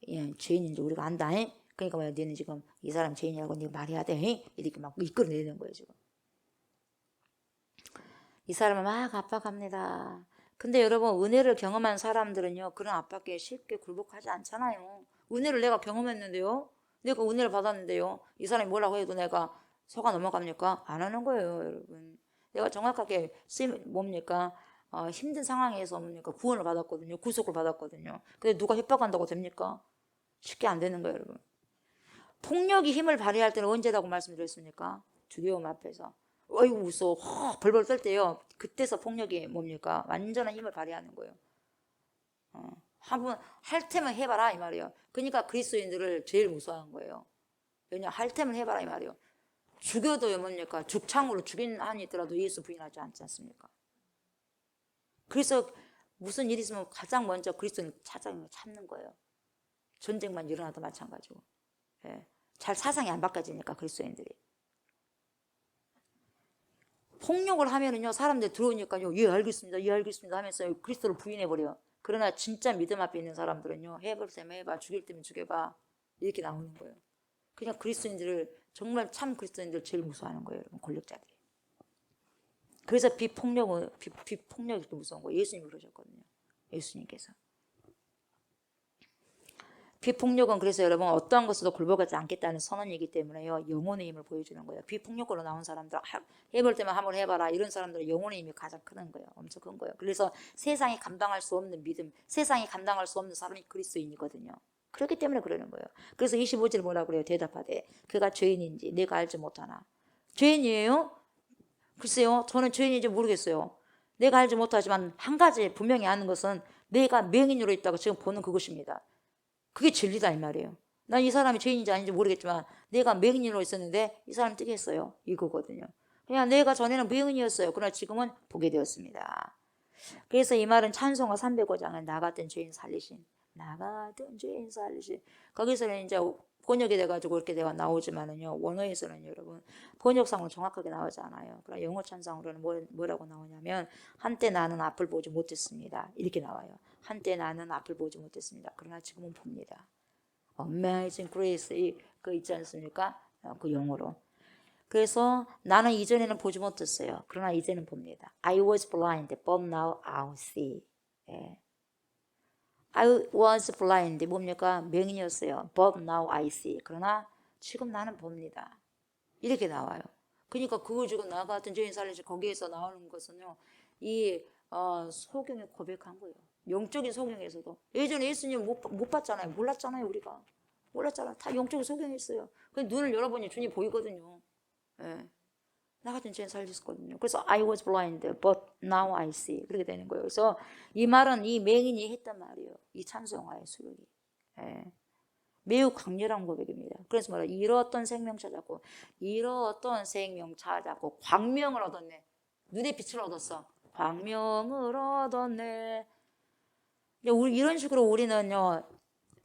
예, 죄인인 줄 우리가 안다. 그러니까 뭐야 너는 지금 이 사람 죄인이라고 네가 말해야 돼. 이렇게 막 이끌어내는 거예요 지금. 이 사람은 막 압박합니다. 근데 여러분 은혜를 경험한 사람들은요 그런 압박에 쉽게 굴복하지 않잖아요. 은혜를 내가 경험했는데요. 내가 은혜를 받았는데요. 이 사람이 뭐라고 해도 내가 속아 넘어갑니까? 안 하는 거예요 여러분. 내가 정확하게 뭡니까? 힘든 상황에서 뭡니까? 구원을 받았거든요. 구속을 받았거든요. 근데 누가 협박한다고 됩니까? 쉽게 안 되는 거예요 여러분. 폭력이 힘을 발휘할 때는 언제라고 말씀드렸습니까? 두려움 앞에서. 어이구 무서워. 벌벌 떨 때요. 그때서 폭력이 뭡니까? 완전한 힘을 발휘하는 거예요. 한번 할 테면 해봐라 이 말이에요. 그러니까 그리스도인들을 제일 무서워한 거예요. 왜냐 할 테면 해봐라 이 말이에요. 죽여도 뭡니까? 죽창으로 죽인 한이 있더라도 예수 부인하지 않지 않습니까? 그래서 무슨 일이 있으면 가장 먼저 그리스도인을 찾는 거예요. 전쟁만 일어나도 마찬가지고. 예. 잘 사상이 안 바꿔지니까 그리스도인들이. 폭력을 하면은요 사람들 들어오니까요 예 알겠습니다 하면서 그리스도를 부인해버려요. 그러나 진짜 믿음 앞에 있는 사람들은요 해볼 때면 해봐 죽일 때면 죽여봐 이렇게 나오는 거예요. 그냥 그리스도인들을 정말 참 그리스도인들 제일 무서워하는 거예요 여러분. 권력자들이. 그래서 비폭력이 또 무서운 거예요. 예수님이 그러셨거든요. 예수님께서 비폭력은 그래서 여러분 어떠한 것으로도 굴복하지 않겠다는 선언이기 때문에요 영혼의 힘을 보여주는 거예요. 비폭력으로 나온 사람들 해볼 때만 한번 해봐라 이런 사람들은 영혼의 힘이 가장 큰 거예요. 엄청 큰 거예요. 그래서 세상이 감당할 수 없는 믿음, 세상이 감당할 수 없는 사람이 그리스도인이거든요. 그렇기 때문에 그러는 거예요. 그래서 25절 뭐라고 그래요? 대답하되 그가 죄인인지 내가 알지 못하나. 죄인이에요? 글쎄요 저는 죄인인지 모르겠어요. 내가 알지 못하지만 한 가지 분명히 아는 것은 내가 맹인으로 있다고 지금 보는 그것입니다. 그게 진리다 이 말이에요. 난 이 사람이 죄인인지 아닌지 모르겠지만 내가 맹인으로 있었는데 이 사람이 뜨게 했어요. 이거거든요. 그냥 내가 전에는 맹인이었어요. 그러나 지금은 보게 되었습니다. 그래서 이 말은 찬송가 305장은 나 같은 죄인 살리신 거기서는 이제 번역이 돼가지고 이렇게 내가 나오지만은요, 원어에서는 여러분 번역상으로 정확하게 나오지 않아요. 그러나 영어 찬성으로는 뭐라고 나오냐면 한때 나는 앞을 보지 못했습니다. 이렇게 나와요. 한때 나는 앞을 보지 못했습니다. 그러나 지금은 봅니다. Amazing Grace 그 있지 않습니까? 그 영어로. 그래서 나는 이전에는 보지 못했어요. 그러나 이제는 봅니다. I was blind, but now I see. 예. I was blind. 뭡니까? 맹인이었어요. But now I see. 그러나 지금 나는 봅니다. 이렇게 나와요. 그러니까 그거 지금 나 같은 죄인 살리시 거기에서 나오는 것은요. 이 소경에 고백한 거예요. 영적인 소경에서도. 예전에 예수님 못 봤잖아요. 몰랐잖아요. 우리가. 몰랐잖아요. 다 영적인 소경했어요. 근데 눈을 열어보니 주님 보이거든요. 예. 나 같은 죄인 살렸거든요. 그래서 I was blind, but now I see. 그렇게 되는 거예요. 그래서 이 말은 이 맹인이 했단 말이에요. 이 찬송가의 수록이. 예. 매우 강렬한 고백입니다. 그래서 뭐라 이루었던 생명 찾았고, 이루었던 생명 찾았고, 광명을 얻었네. 눈의 빛을 얻었어. 광명을 얻었네. 이런 식으로 우리는요,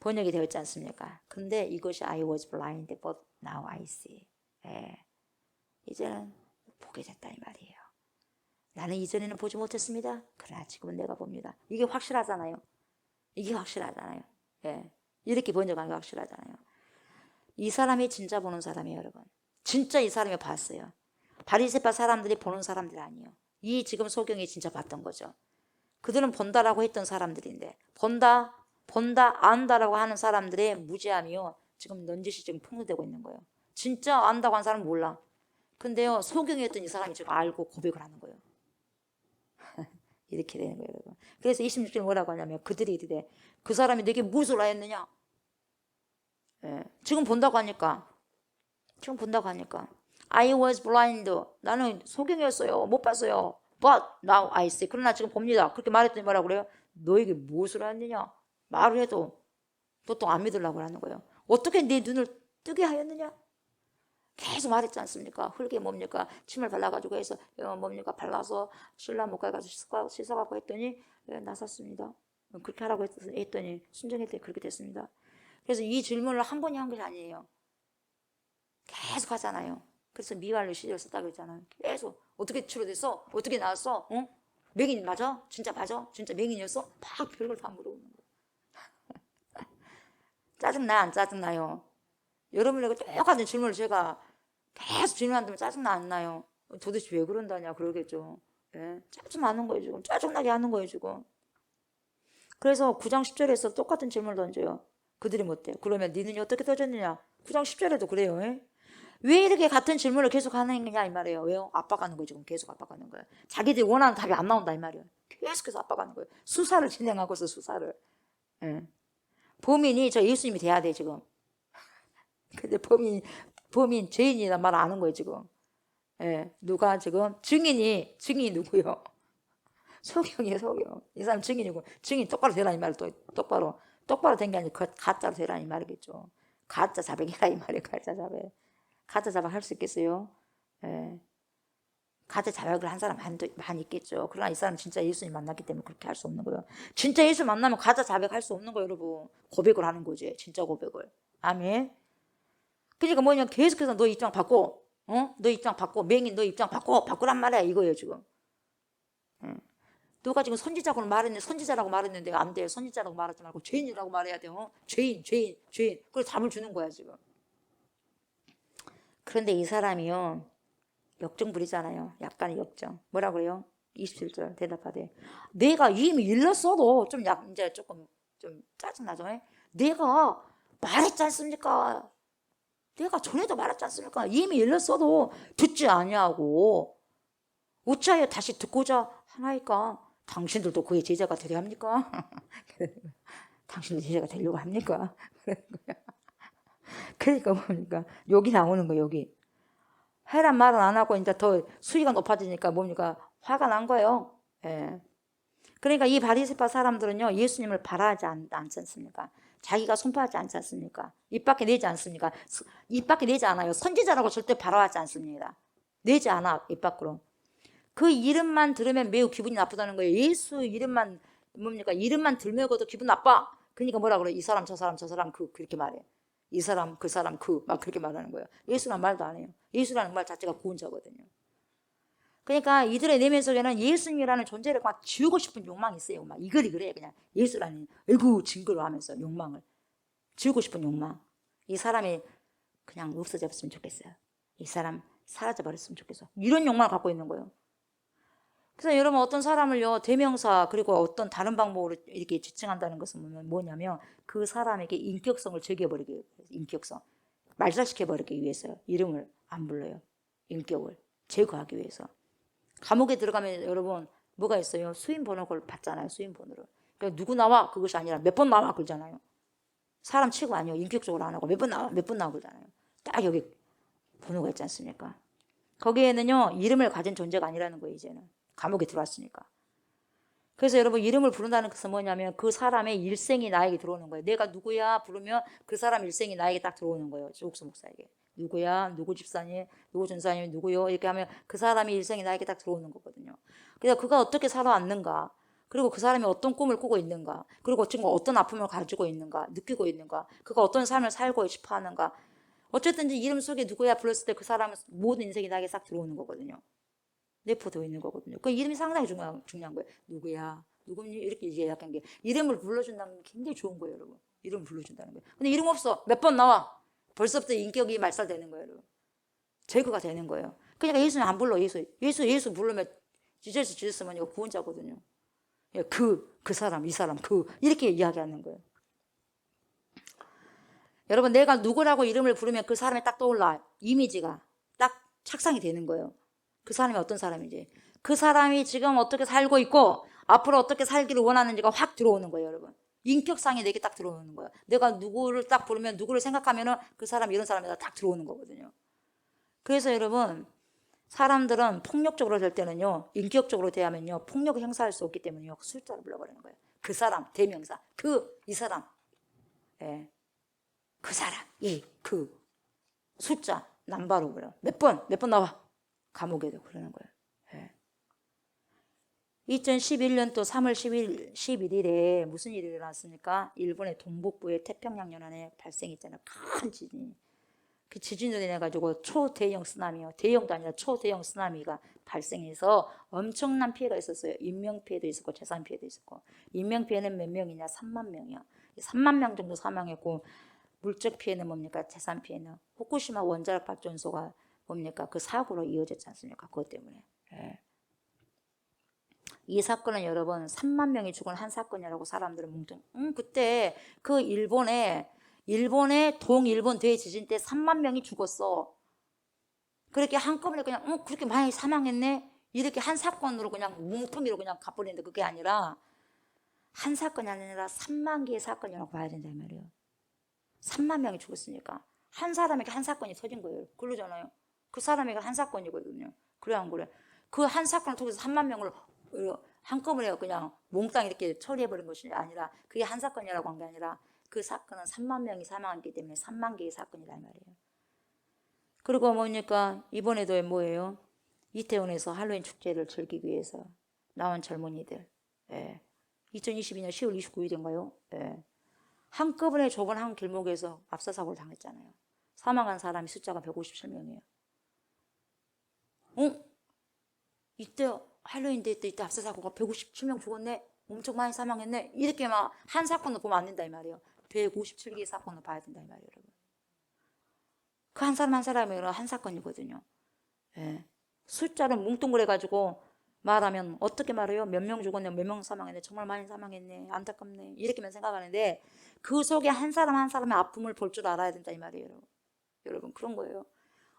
번역이 되어 있지 않습니까? 근데 이것이 I was blind, but now I see. 예. 이제는 보게 됐다 이 말이에요. 나는 이전에는 보지 못했습니다. 그러나 지금은 내가 봅니다. 이게 확실하잖아요. 이게 확실하잖아요. 예. 이렇게 번역한 게 확실하잖아요. 이 사람이 진짜 보는 사람이에요, 여러분. 진짜 이 사람이 봤어요. 바리새파 사람들이 보는 사람들이 아니에요. 이 지금 소경이 진짜 봤던 거죠. 그들은 본다라고 했던 사람들인데 본다, 안다라고 하는 사람들의 무지함이요. 지금 넌지시 지금 폭로되고 있는 거예요. 진짜 안다고 하는 사람은 몰라. 근데요, 소경이었던 이 사람이 지금 알고 고백을 하는 거예요. 이렇게 되는 거예요, 여러분. 그래서 26절 뭐라고 하냐면 그들이 이르되 그 사람이 내게 무엇을 하였느냐? 예, 지금 본다고 하니까 I was blind. 나는 소경이었어요. 못 봤어요. But now I see. 그러나 지금 봅니다. 그렇게 말했더니 뭐라고 그래요? 너에게 무엇을 하였느냐? 말을 해도 보통 안 믿으려고 하는 거예요. 어떻게 네 눈을 뜨게 하였느냐? 계속 말했지 않습니까? 흙에 뭡니까? 침을 발라가지고 해서 뭡니까? 발라서 신라 못 가가지고 씻어갖고 했더니 나섰습니다. 그렇게 하라고 했더니 순종했더니 그렇게 됐습니다. 그래서 이 질문을 한 번이 한 것이 아니에요. 계속 하잖아요. 그래서 미완료 시절 썼다고 했잖아요. 계속 어떻게 치료됐어? 어떻게 나왔어? 어? 맹인 맞아? 진짜 맞아? 진짜 맹인이었어? 막 별걸 다 물어보는 거예요. 짜증나 안 짜증나요? 여러분에게 똑같은 질문을 제가 계속 질문한다면 짜증나 안 나요? 도대체 왜 그런다냐 그러겠죠. 예? 짜증나는 거예요 지금. 짜증나게 하는 거예요 지금. 그래서 9장 10절에서 똑같은 질문을 던져요. 그들이 못돼요. 그러면 네 눈이 어떻게 떠졌느냐? 9장 10절에도 그래요. 예? 왜 이렇게 같은 질문을 계속 하는 거냐 이 말이에요. 왜요? 압박하는 거예요 지금. 계속 압박하는 거예요. 자기들이 원하는 답이 안 나온다 이 말이에요. 계속해서 압박하는 거예요. 수사를 진행하고 있어 수사를. 예. 범인이 저 예수님이 돼야 돼 지금. 근데 범인 죄인이란 말 아는 거예요 지금. 예, 누가 지금 증인이 누구요? 소경이에요 소경. 이 사람 증인이고 증인 똑바로 되라 이 말을 또 똑바로 된 게 아니고 가짜로 되라 이 말이겠죠. 가짜 자백이라 이 말이에요. 가짜 자백 할 수 있겠어요? 예. 가짜 자백을 한 사람 많이 있겠죠. 그러나 이 사람 진짜 예수님 만났기 때문에 그렇게 할 수 없는 거예요. 진짜 예수 만나면 가짜 자백할 수 없는 거예요 여러분. 고백을 하는 거지. 진짜 고백을. 아멘. 그러니까 뭐냐 계속해서 너 입장 바꿔. 너 입장 바꿔. 맹인 너 입장 바꾸란 말이야 이거예요 지금. 누가 지금 선지자라고 말했는데 안 돼요. 선지자라고 말하지 말고 죄인이라고 말해야 돼요. 죄인. 그걸 답을 주는 거야 지금. 그런데 이 사람이요. 역정 부리잖아요. 약간의 역정. 뭐라 그래요? 27절 대답하되 내가 이미 일렀어도 이제 조금 좀 짜증나죠. 내가 말했지 않습니까? 내가 전에도 말했지 않습니까? 이미 일렀어도 듣지 아니하고 어찌하여 다시 듣고자 하나이까? 당신들도 그의 제자가 되려 합니까? 당신도 제자가 되려고 합니까? 그러니까 뭡니까? 여기 나오는 거 여기. 해란 말은 안 하고 이제 더 수위가 높아지니까 뭡니까? 화가 난 거예요. 예. 그러니까 이 바리새파 사람들은요 예수님을 바라지 않지 않습니까? 자기가 손파하지 않지 않습니까? 입 밖에 내지 않습니까? 입 밖에 내지 않아요. 선지자라고 절대 바라지 않습니다. 내지 않아 입 밖으로. 그 이름만 들으면 매우 기분이 나쁘다는 거예요. 예수 이름만 뭡니까? 이름만 들먹어도 기분 나빠. 그러니까 뭐라 그래? 이 사람 저 사람 그렇게 말해. 이 사람, 그 사람, 막 그렇게 말하는 거예요. 예수라는 말도 안 해요. 예수라는 말 자체가 구원자거든요. 그러니까 이들의 내면 속에는 예수님이라는 존재를 막 지우고 싶은 욕망이 있어요. 막 이글이글해 그냥 예수라는 아이고 징그러 하면서 욕망을 지우고 싶은 욕망. 이 사람이 그냥 없어져 버렸으면 좋겠어요. 이 사람 사라져 버렸으면 좋겠어. 이런 욕망을 갖고 있는 거예요. 그래서 여러분 어떤 사람을요 대명사 그리고 어떤 다른 방법으로 이렇게 지칭한다는 것은 뭐냐면 그 사람에게 인격성을 제거해버리기 위해서 인격성 말살시켜버리기 위해서요. 이름을 안 불러요. 인격을 제거하기 위해서. 감옥에 들어가면 여러분 뭐가 있어요? 수임 번호를 받잖아요. 수임 번호를. 그러니까 누구 나와 그것이 아니라 몇 번 나와 그러잖아요. 사람 치고 아니요. 인격적으로 안 하고 몇 번 나와 그러잖아요. 딱 여기 번호가 있지 않습니까? 거기에는요 이름을 가진 존재가 아니라는 거예요. 이제는 감옥에 들어왔으니까. 그래서 여러분 이름을 부른다는 것은 뭐냐면 그 사람의 일생이 나에게 들어오는 거예요. 내가 누구야 부르면 그 사람 일생이 나에게 딱 들어오는 거예요. 조국수 목사에게. 누구야? 누구 집사님? 누구 전사님? 누구요? 이렇게 하면 그 사람의 일생이 나에게 딱 들어오는 거거든요. 그래서 그가 어떻게 살아왔는가? 그리고 그 사람이 어떤 꿈을 꾸고 있는가? 그리고 지금 어떤 아픔을 가지고 있는가? 느끼고 있는가? 그가 어떤 삶을 살고 싶어 하는가? 어쨌든 이름 속에 누구야 불렀을 때 그 사람은 모든 인생이 나에게 싹 들어오는 거거든요. 내포되어 있는 거거든요. 그 이름이 상당히 중요한 거예요. 누구야? 누구니? 이렇게 이제 약간 게 이름을 불러준다는 게 굉장히 좋은 거예요, 여러분. 이름을 불러준다는 거예요. 근데 이름 없어. 몇 번 나와. 벌써부터 인격이 말살되는 거예요, 여러분. 제거가 되는 거예요. 그러니까 예수는 안 불러, 예수 부르면 지저스면 이거 구원자거든요. 그 사람, 이 사람, 이렇게 이야기하는 거예요. 여러분, 내가 누구라고 이름을 부르면 그 사람이 딱 떠올라. 이미지가 딱 착상이 되는 거예요. 그 사람이 어떤 사람인지. 그 사람이 지금 어떻게 살고 있고 앞으로 어떻게 살기를 원하는지가 확 들어오는 거예요, 여러분. 인격상이 내게 딱 들어오는 거예요. 내가 누구를 딱 부르면 누구를 생각하면은 그 사람 이런 사람이다 딱 들어오는 거거든요. 그래서 여러분 사람들은 폭력적으로 될 때는요 인격적으로 대하면요 폭력을 행사할 수 없기 때문에요 숫자를 불러버리는 거예요. 그 사람 대명사 이 사람 그 사람 숫자 남바로 그래요. 몇 번 나와 감옥에도 그러는 거예요. 2011년도 3월 11일에 무슨 일이 일어났습니까? 일본의 동북부의 태평양 연안에 발생했잖아요. 큰 지진이. 그 지진으로 인해가지고 초대형 쓰나미요. 대형도 아니라 초대형 쓰나미가 발생해서 엄청난 피해가 있었어요. 인명피해도 있었고 재산피해도 있었고. 인명피해는 몇 명이냐? 3만 명이요. 3만 명 정도 사망했고 물적 피해는 뭡니까? 재산피해는 후쿠시마 원자력 발전소가 뭡니까? 그 사고로 이어졌지 않습니까? 그것 때문에. 이 사건은 여러분 3만 명이 죽은 한 사건이라고 사람들은 뭉뚱 그때 그 일본의 동일본 대지진 때 3만 명이 죽었어. 그렇게 한꺼번에 그냥 그렇게 많이 사망했네 이렇게 한 사건으로 그냥 뭉텅이로 그냥 가버리는데 그게 아니라 한 사건이 아니라 3만 개의 사건이라고 봐야 된다 이 말이에요. 3만 명이 죽었으니까 한 사람에게 한 사건이 터진 거예요. 그러잖아요. 그 사람에게 한 사건이거든요. 그래 안 그래? 그 한 사건을 통해서 3만 명을 한꺼번에 그냥 몽땅 이렇게 처리해버린 것이 아니라 그게 한 사건이라고 한 게 아니라 그 사건은 3만 명이 사망했기 때문에 3만 개의 사건이란 말이에요. 그리고 뭡니까? 이번에도 뭐예요? 이태원에서 할로윈 축제를 즐기기 위해서 나온 젊은이들 2022년 10월 29일인가요? 한꺼번에 좁은 한 길목에서 압사사고를 당했잖아요. 사망한 사람이 숫자가 157명이에요. 이때 할로윈 데이 때 이때 압사사고가 157명 죽었네? 엄청 많이 사망했네? 이렇게 막 한 사건도 보면 안 된다 이 말이에요. 157개의 사건을 봐야 된다 이 말이에요, 여러분. 그 한 사람 한 사람이 한 사건이거든요. 숫자를 뭉뚱그려가지고 말하면 어떻게 말해요? 몇 명 죽었네, 몇 명 사망했네, 정말 많이 사망했네, 안타깝네 이렇게만 생각하는데 그 속에 한 사람 한 사람의 아픔을 볼 줄 알아야 된다 이 말이에요. 여러분 그런 거예요.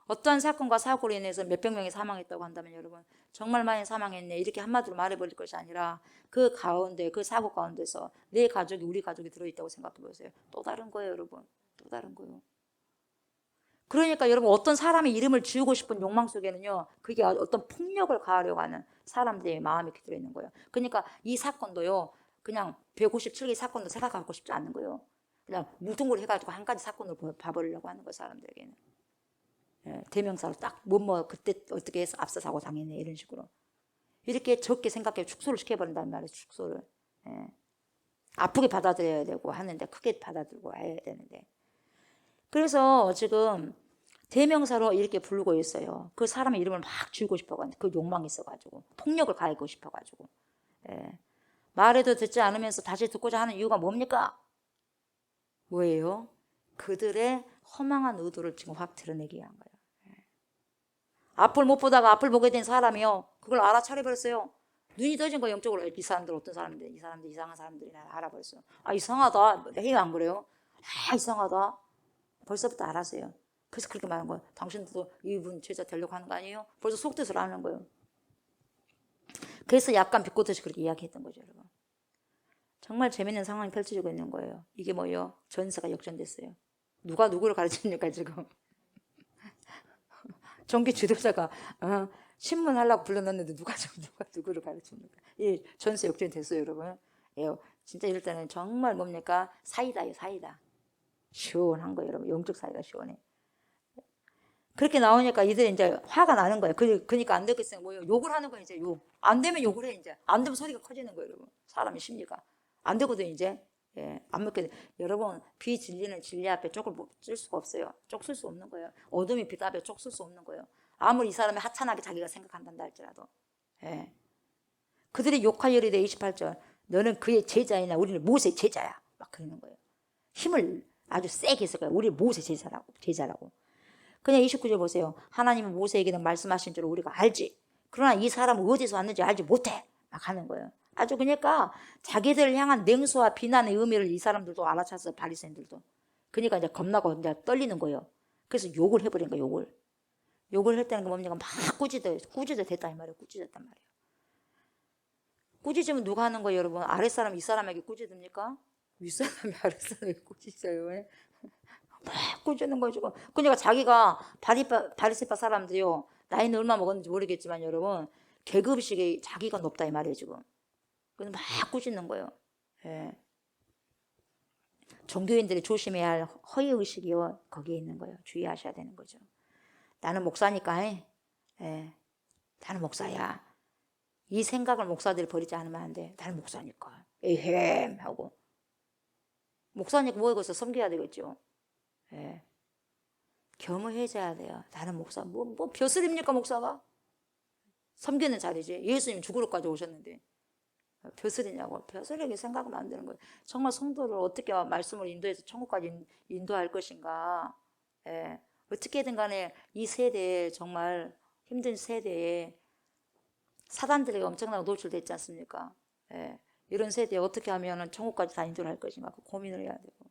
어떠한 사건과 사고로 인해서 몇백 명이 사망했다고 한다면 여러분 정말 많이 사망했네 이렇게 한마디로 말해버릴 것이 아니라 그 가운데 그 사고 가운데서 내 가족이 우리 가족이 들어있다고 생각해 보세요. 또 다른 거예요 여러분. 또 다른 거예요. 그러니까 여러분 어떤 사람의 이름을 지우고 싶은 욕망 속에는요 그게 어떤 폭력을 가하려고 하는 사람들의 마음이 들어있는 거예요. 그러니까 이 사건도요 그냥 157개 사건도 생각하고 싶지 않은 거예요. 그냥 뭉뚱그려 해가지고 한 가지 사건으로 봐버리려고 하는 거예요 사람들에게는. 대명사로 딱 그때 어떻게 해서 압사사고 당했네 이런 식으로 이렇게 적게 생각해 축소를 시켜버린다는 말이에요. 축소를 아프게 받아들여야 되고 하는데 크게 받아들고 해야 되는데 그래서 지금 대명사로 이렇게 부르고 있어요. 그 사람의 이름을 막 지우고 싶어가지고 그 욕망이 있어가지고 폭력을 가하고 싶어가지고 예. 말해도 듣지 않으면서 다시 듣고자 하는 이유가 뭡니까? 뭐예요? 그들의 허망한 의도를 지금 확 드러내기 위한 거예요. 예. 앞을 못 보다가 앞을 보게 된 사람이요, 그걸 알아차려버렸어요. 눈이 떠진 거예요. 영적으로. 이 사람들 어떤 사람들, 이 사람들 이상한 사람들이 나 알아버렸어요. 아, 이상하다. 내가 안 그래요? 아, 이상하다. 벌써부터 알았어요. 그래서 그렇게 말한 거예요. 당신들도 이분 제자 되려고 하는 거 아니에요? 벌써 속뜻을 하는 거예요. 그래서 약간 비꼬듯이 그렇게 이야기했던 거죠, 여러분. 정말 재밌는 상황이 펼쳐지고 있는 거예요. 이게 뭐예요? 전세가 역전됐어요. 누가 누구를 가르칩니까, 지금? 전기 지도자가 신문 하려고 불러놨는데 누가 누구를 가르칩니까? 이 전세 역전됐어요, 여러분. 예, 진짜 이럴 때는 정말 뭡니까? 사이다예요, 사이다. 시원한 거예요, 여러분. 영적 사이다 시원해. 그렇게 나오니까 이들이 이제 화가 나는 거예요. 그러니까 안 되겠어요. 뭐요? 욕을 하는 거예요, 이제 욕. 안 되면 욕을 해, 이제. 안 되면 소리가 커지는 거예요, 여러분. 사람의 심리가. 안 되거든, 이제. 예, 안 먹게 돼. 여러분, 비진리는 진리 앞에 쪽을 쓸 수가 없어요. 쪽 쓸 수 없는 거예요. 어둠이 빛 앞에 쪽 쓸 수 없는 거예요. 아무리 이 사람이 하찮하게 자기가 생각한단다 할지라도. 예. 그들이 욕할 열이돼 28절. 너는 그의 제자이나 우리는 모세의 제자야. 막 그러는 거예요. 힘을 아주 세게 했을 거예요. 우리 모세 제자라고. 그냥 29절 보세요. 하나님은 모세에게는 말씀하신 줄 우리가 알지. 그러나 이 사람은 어디서 왔는지 알지 못해. 막 하는 거예요. 아주 그러니까 자기들을 향한 냉소와 비난의 의미를 이 사람들도 알아차서 바리새인들도. 그러니까 이제 겁나고 이제 떨리는 거예요. 그래서 욕을 해버린 거예요. 욕을 했다는 게 뭡니까? 막 꾸짖어 됐다 이 말이에요. 꾸짖었단 말이에요. 꾸짖으면 누가 하는 거예요, 여러분? 아랫사람 이 사람에게 꾸짖습니까? 윗사람이 아랫사람에게 꾸짖어요. 막 꾸짖는 거예요, 지금. 그러니까 자기가 바리새파 사람들이요. 나이는 얼마 먹었는지 모르겠지만 여러분, 계급식이 자기가 높다 이 말이에요, 지금. 그래서 막 꾸짖는 거예요. 예. 종교인들이 조심해야 할 허위의식이요, 거기에 있는 거예요. 주의하셔야 되는 거죠. 나는 목사니까, 예. 나는 목사야. 이 생각을 목사들이 버리지 않으면 안 돼. 나는 목사니까. 에헴 하고. 목사니까 뭐이것을 섬겨야 되겠죠. 예. 겸허해져야 돼요. 나는 목사. 뭐 벼슬입니까, 목사가? 섬기는 자리지. 예수님 죽으러까지 오셨는데. 벼슬이냐고. 벼슬에게 생각하면 안 되는 거예요. 정말 성도를 어떻게 말씀을 인도해서 천국까지 인도할 것인가. 예. 어떻게든 간에 이 세대에 정말 힘든 세대에 사단들에게 엄청나게 노출됐지 않습니까? 예. 이런 세대에 어떻게 하면 천국까지 다 인도할 것인가. 고민을 해야 되고.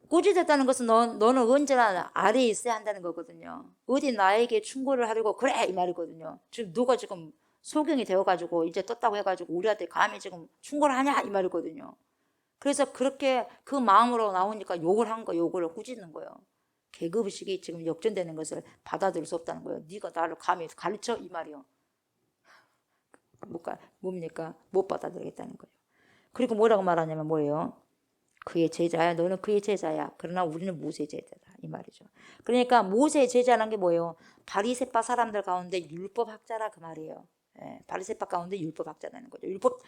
꾸짖었다는 것은 너는 언제나 아래에 있어야 한다는 거거든요. 어디 나에게 충고를 하려고 그래 이 말이거든요. 지금 누가 지금 소경이 되어가지고 이제 떴다고 해가지고 우리한테 감히 지금 충고를 하냐 이 말이거든요. 그래서 그렇게 그 마음으로 나오니까 욕을 한 거, 욕을 꾸짖는 거예요. 계급의식이 지금 역전되는 것을 받아들일 수 없다는 거예요. 네가 나를 감히 가르쳐 이 말이요. 뭡니까? 못 받아들이겠다는 거예요. 그리고 뭐라고 말하냐면 뭐예요? 그의 제자야. 너는 그의 제자야. 그러나 우리는 모세의 제자다. 이 말이죠. 그러니까 모세의 제자라는 게 뭐예요? 바리새파 사람들 가운데 율법학자라 그 말이에요. 예, 바리새파 가운데 율법학자라는 거죠. 율법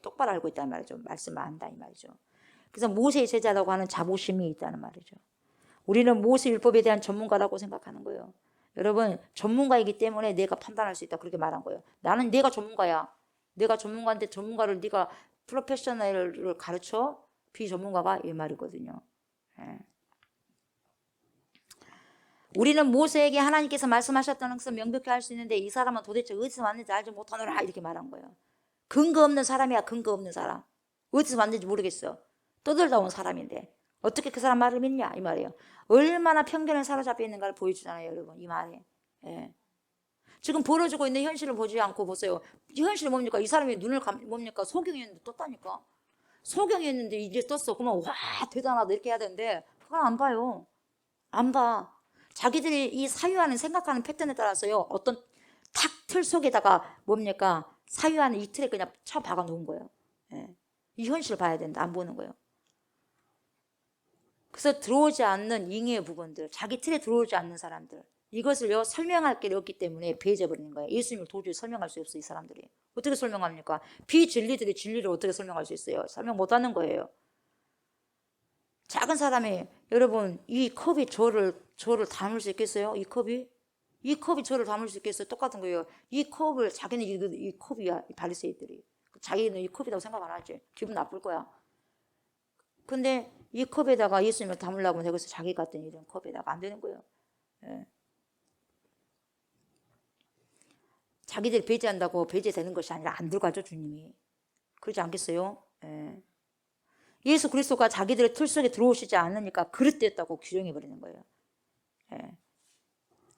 똑바로 알고 있다는 말이죠. 말씀을 안다 이 말이죠. 그래서 모세의 제자라고 하는 자부심이 있다는 말이죠. 우리는 모세 율법에 대한 전문가라고 생각하는 거예요. 여러분 전문가이기 때문에 내가 판단할 수 있다 그렇게 말한 거예요. 나는 내가 전문가야. 내가 전문가인데 전문가를 네가 프로페셔널을 가르쳐? 비전문가가 이 말이거든요. 예. 우리는 모세에게 하나님께서 말씀하셨다는 것을 명백히 알 수 있는데 이 사람은 도대체 어디서 왔는지 알지 못하노라 이렇게 말한 거예요. 근거 없는 사람이야. 근거 없는 사람. 어디서 왔는지 모르겠어. 떠들다 온 사람인데 어떻게 그 사람 말을 믿냐 이 말이에요. 얼마나 편견에 사로잡혀 있는가를 보여주잖아요, 여러분. 이 말이. 예. 지금 벌어지고 있는 현실을 보지 않고 보세요. 이 현실이 뭡니까? 이 사람이 눈을 뭡니까? 소경이었는데 떴다니까. 소경이었는데 이제 떴어. 그러면 와 대단하다 이렇게 해야 되는데 그걸 안 봐요. 안 봐. 자기들이 이 사유하는 생각하는 패턴에 따라서요. 어떤 탁 틀 속에다가 뭡니까? 사유하는 이 틀에 그냥 쳐 박아 놓은 거예요. 예. 이 현실을 봐야 된다. 안 보는 거예요. 그래서 들어오지 않는 잉의 부분들, 자기 틀에 들어오지 않는 사람들, 이것을요 설명할 게 없기 때문에 배제버리는 거예요. 예수님을 도저히 설명할 수 없어요. 이 사람들이. 어떻게 설명합니까? 비진리들이 진리를 어떻게 설명할 수 있어요? 설명 못하는 거예요. 작은 사람이 여러분, 이 컵이 저를 담을 수 있겠어요? 이 컵이 저를 담을 수 있겠어요? 똑같은 거예요. 이 컵을 자기는 이 컵이야, 이 바리새인들이. 자기는 이 컵이라고 생각 안 하지. 기분 나쁠 거야. 근데 이 컵에다가 예수님을 담으려고 하면 여기서 자기 같은 이런 컵에다가 안 되는 거예요. 예. 자기들이 배제한다고 배제되는 것이 아니라 안 들어가죠, 주님이. 그러지 않겠어요? 예. 예수 그리스도가 자기들의 틀 속에 들어오시지 않으니까 그릇됐다고 규정해버리는 거예요. 예.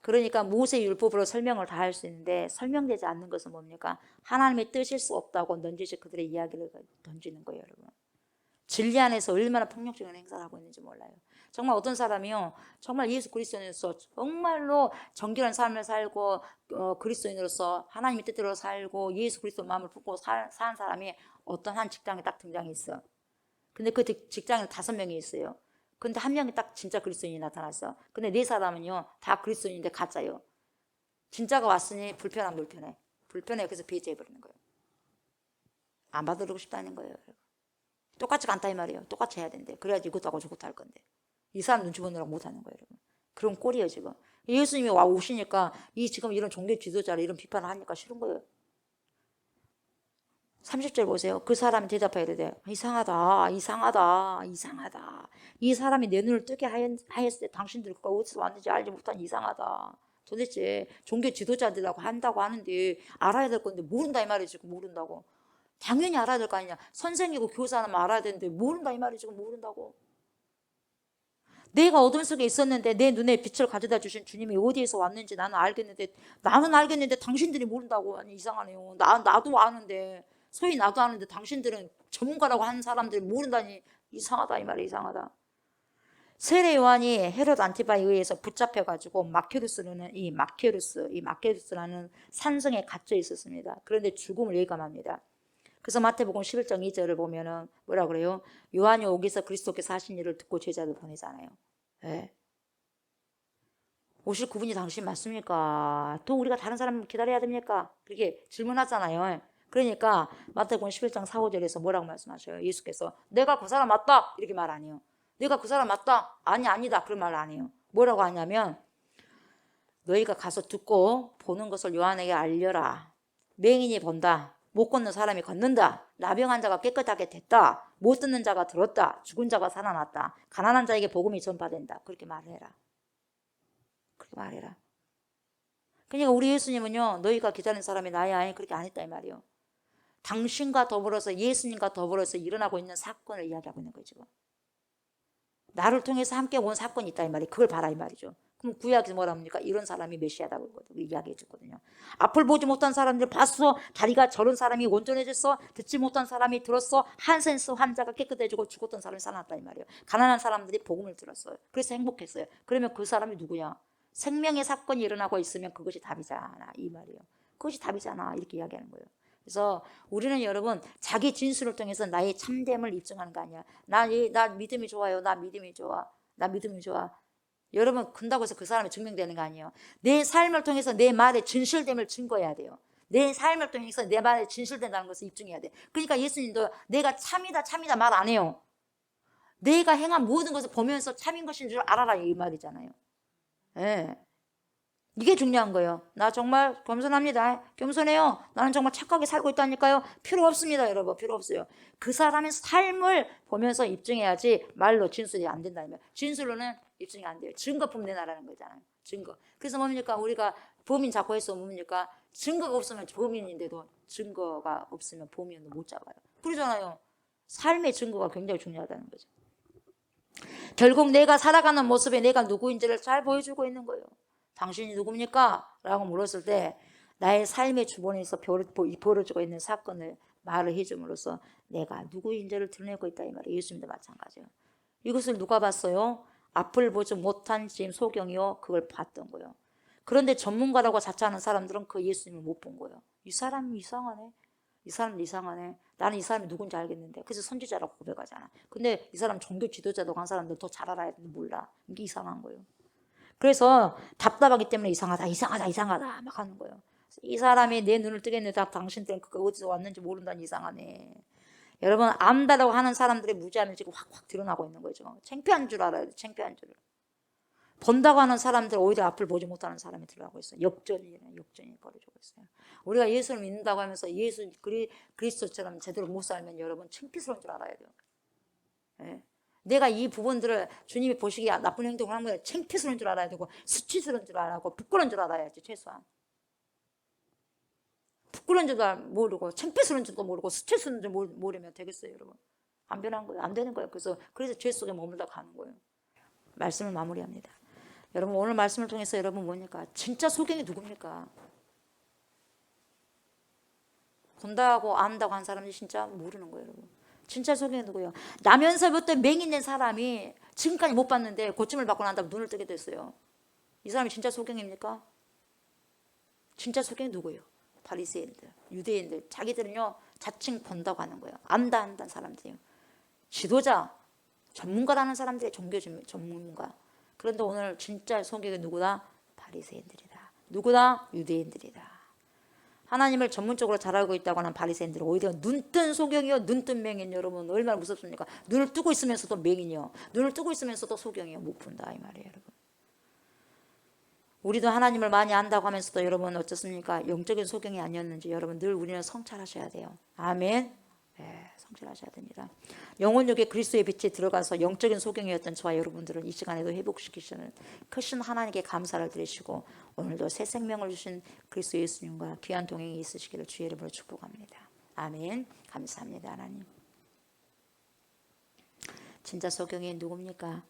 그러니까 모세 율법으로 설명을 다 할 수 있는데 설명되지 않는 것은 뭡니까? 하나님의 뜻일 수 없다고 넌지시 그들의 이야기를 던지는 거예요, 여러분. 진리 안에서 얼마나 폭력적인 행사를 하고 있는지 몰라요. 정말 어떤 사람이요, 정말 예수 그리스도인으로서 정말로 정결한 삶을 살고 그리스도인으로서 하나님의 뜻대로 살고 예수 그리스도 마음을 품고 사는 사람이 어떤 한 직장에 딱 등장해 있어. 근데 그 직장에 5명이 있어요. 근데 한 명이 딱 진짜 그리스도인이 나타났어. 근데 4사람은요 다 그리스도인인데 가짜요. 진짜가 왔으니 불편해. 그래서 배제해버리는 거예요. 안 받아들이고 싶다는 거예요. 똑같이 간다 이 말이에요. 똑같이 해야 된대. 그래야지 이것도 하고 저것도 할 건데. 이 사람 눈치 보느라고 못하는 거예요, 여러분. 그런 꼴이에요, 지금. 예수님이 와 오시니까 지금 이런 종교 지도자를 이런 비판을 하니까 싫은 거예요. 30절 보세요. 그 사람이 대답해야 돼. 이상하다. 이 사람이 내 눈을 뜨게 하였을 때 당신들 그가 어디서 왔는지 알지 못한 이상하다. 도대체 종교 지도자들하고 한다고 하는데 알아야 될 건데 모른다 이 말이지. 모른다고. 당연히 알아야 될 거 아니냐. 선생이고 교사는 알아야 되는데 모른다 이 말이지. 모른다고. 내가 어둠 속에 있었는데 내 눈에 빛을 가져다 주신 주님이 어디에서 왔는지 나는 알겠는데 당신들이 모른다고. 아니 이상하네요. 나도 아는데 소위 나도 아는데 당신들은 전문가라고 하는 사람들이 모른다니 이상하다 이 말이야. 이상하다. 세례 요한이 헤롯 안티바에 의해서 붙잡혀가지고 마케루스라는 산성에 갇혀 있었습니다. 그런데 죽음을 예감합니다. 그래서 마태복음 11장 2절을 보면은 뭐라 그래요? 요한이 오기서 그리스도께서 하신 일을 듣고 제자들 보내잖아요. 네. 오실 그분이 당신 맞습니까? 또 우리가 다른 사람 기다려야 됩니까? 그렇게 질문하잖아요. 그러니까 마태복음 11장 4, 5절에서 뭐라고 말씀하셔요? 예수께서 내가 그 사람 맞다 이렇게 말 안 해요. 내가 그 사람 맞다 아니다 그런 말 안 해요. 뭐라고 하냐면 너희가 가서 듣고 보는 것을 요한에게 알려라. 맹인이 본다. 못 걷는 사람이 걷는다. 나병한 자가 깨끗하게 됐다. 못 듣는 자가 들었다. 죽은 자가 살아났다. 가난한 자에게 복음이 전파된다. 그렇게 말해라. 그렇게 말해라. 그러니까 우리 예수님은요 너희가 기다리는 사람이 나야 아니 그렇게 안 했다 이 말이에요. 당신과 더불어서 예수님과 더불어서 일어나고 있는 사건을 이야기하고 있는 거죠. 나를 통해서 함께 온 사건이 있다 이 말이에요. 그걸 봐라 이 말이죠. 그럼 구약에서 뭐라 합니까? 이런 사람이 메시아다고 이야기해 줬거든요. 앞을 보지 못한 사람들 봤어. 다리가 저런 사람이 온전해졌어. 듣지 못한 사람이 들었어. 한센스 환자가 깨끗해지고 죽었던 사람이 살아났다 이 말이에요. 가난한 사람들이 복음을 들었어요. 그래서 행복했어요. 그러면 그 사람이 누구냐? 생명의 사건이 일어나고 있으면 그것이 답이잖아 이 말이에요. 그것이 답이잖아 이렇게 이야기하는 거예요. 그래서 우리는 여러분 자기 진술을 통해서 나의 참됨을 입증하는 거 아니야. 나 믿음이 좋아요. 나 믿음이 좋아. 여러분 근다고 해서 그 사람이 증명되는 거 아니에요. 내 삶을 통해서 내 말의 진실됨을 증거해야 돼요. 내 삶을 통해서 내 말에 진실된다는 것을 입증해야 돼. 그러니까 예수님도 내가 참이다 말 안 해요. 내가 행한 모든 것을 보면서 참인 것인 줄 알아라 이 말이잖아요. 네. 이게 중요한 거예요. 나 정말 겸손합니다. 겸손해요. 나는 정말 착하게 살고 있다니까요. 필요 없습니다, 여러분. 필요 없어요. 그 사람의 삶을 보면서 입증해야지 말로 진술이 안 된다. 진술로는 입증이 안 돼요. 증거품 내놔라는 거잖아요. 증거. 그래서 뭡니까? 우리가 범인 잡고 해서 뭡니까? 증거가 없으면 범인인데도 증거가 없으면 범인도 못 잡아요. 그러잖아요. 삶의 증거가 굉장히 중요하다는 거죠. 결국 내가 살아가는 모습에 내가 누구인지를 잘 보여주고 있는 거예요. 당신이 누굽니까? 라고 물었을 때 나의 삶의 주변에서 벌어지고 있는 사건을 말을 해줌으로써 내가 누구인지를 드러내고 있다 이 말이에요. 예수님도 마찬가지예요. 이것을 누가 봤어요? 앞을 보지 못한 지금 소경이요 그걸 봤던 거예요. 그런데 전문가라고 자처하는 사람들은 그 예수님을 못 본 거예요. 이 사람이 이상하네. 나는 이 사람이 누군지 알겠는데 그래서 선지자라고 고백하잖아. 근데 이 사람 종교 지도자도 간 사람들 더 잘 알아야 되는데 몰라. 이게 이상한 거예요. 그래서 답답하기 때문에 이상하다 막 하는 거예요. 이 사람이 내 눈을 뜨겠네. 당신 때는 그가 어디서 왔는지 모른다니 이상하네. 여러분 안다라고 하는 사람들의 무지함이 지금 확확 드러나고 있는 거죠. 창피한 줄 알아요. 창피한 줄. 본다고 하는 사람들 오히려 앞을 보지 못하는 사람이 들어가고 있어요. 역전이 벌어지고 있어요. 우리가 예수를 믿는다고 하면서 예수 그리스도처럼 제대로 못 살면 여러분 창피스러운 줄 알아야 돼요. 예. 내가 이 부분들을 주님이 보시기에 나쁜 행동을 하는 거에 창피스러운 줄 알아야 되고 수치스러운 줄 알고 부끄러운 줄 알아야지 최소한. 부끄러운 줄도 모르고 창피스러운 줄도 모르고 수치스러운 줄 모르면 되겠어요 여러분. 안 변한 거예요. 안 되는 거예요. 그래서 죄 속에 머물다 가는 거예요. 말씀을 마무리합니다. 여러분 오늘 말씀을 통해서 여러분 뭐니까 진짜 소경이 누굽니까? 본다고 안다고 한 사람이 진짜 모르는 거예요 여러분. 진짜 소경이 누구예요? 나면서부터 맹인된 사람이 지금까지 못 봤는데 고침을 받고 난 다음 눈을 뜨게 됐어요. 이 사람이 진짜 소경입니까? 진짜 소경이 누구예요? 바리새인들, 유대인들. 자기들은요 자칭 본다고 하는 거예요. 안다는 사람들이에요. 지도자, 전문가라는 사람들의 종교 전문가. 그런데 오늘 진짜 소경이 누구다? 바리새인들이다. 누구다? 유대인들이다. 하나님을 전문적으로 잘 알고 있다고 하는 바리새인들은 오히려 눈뜬 소경이요 눈뜬 맹인. 여러분 얼마나 무섭습니까? 눈을 뜨고 있으면서도 맹인이요, 눈을 뜨고 있으면서도 소경이요, 못 본다 이 말이에요 여러분. 우리도 하나님을 많이 안다고 하면서도 여러분 어떻습니까? 영적인 소경이 아니었는지 여러분 늘 우리는 성찰하셔야 돼요. 아멘. 네, 성찰하셔야 됩니다. 영혼력의 그리스도의 빛에 들어가서 영적인 소경이었던 저와 여러분들을 이 시간에도 회복시키시는 크신 하나님께 감사를 드리시고 오늘도 새 생명을 주신 그리스도 예수님과 귀한 동행이 있으시기를 주의 이름으로 축복합니다. 아멘. 감사합니다 하나님. 진짜 소경이 누굽니까?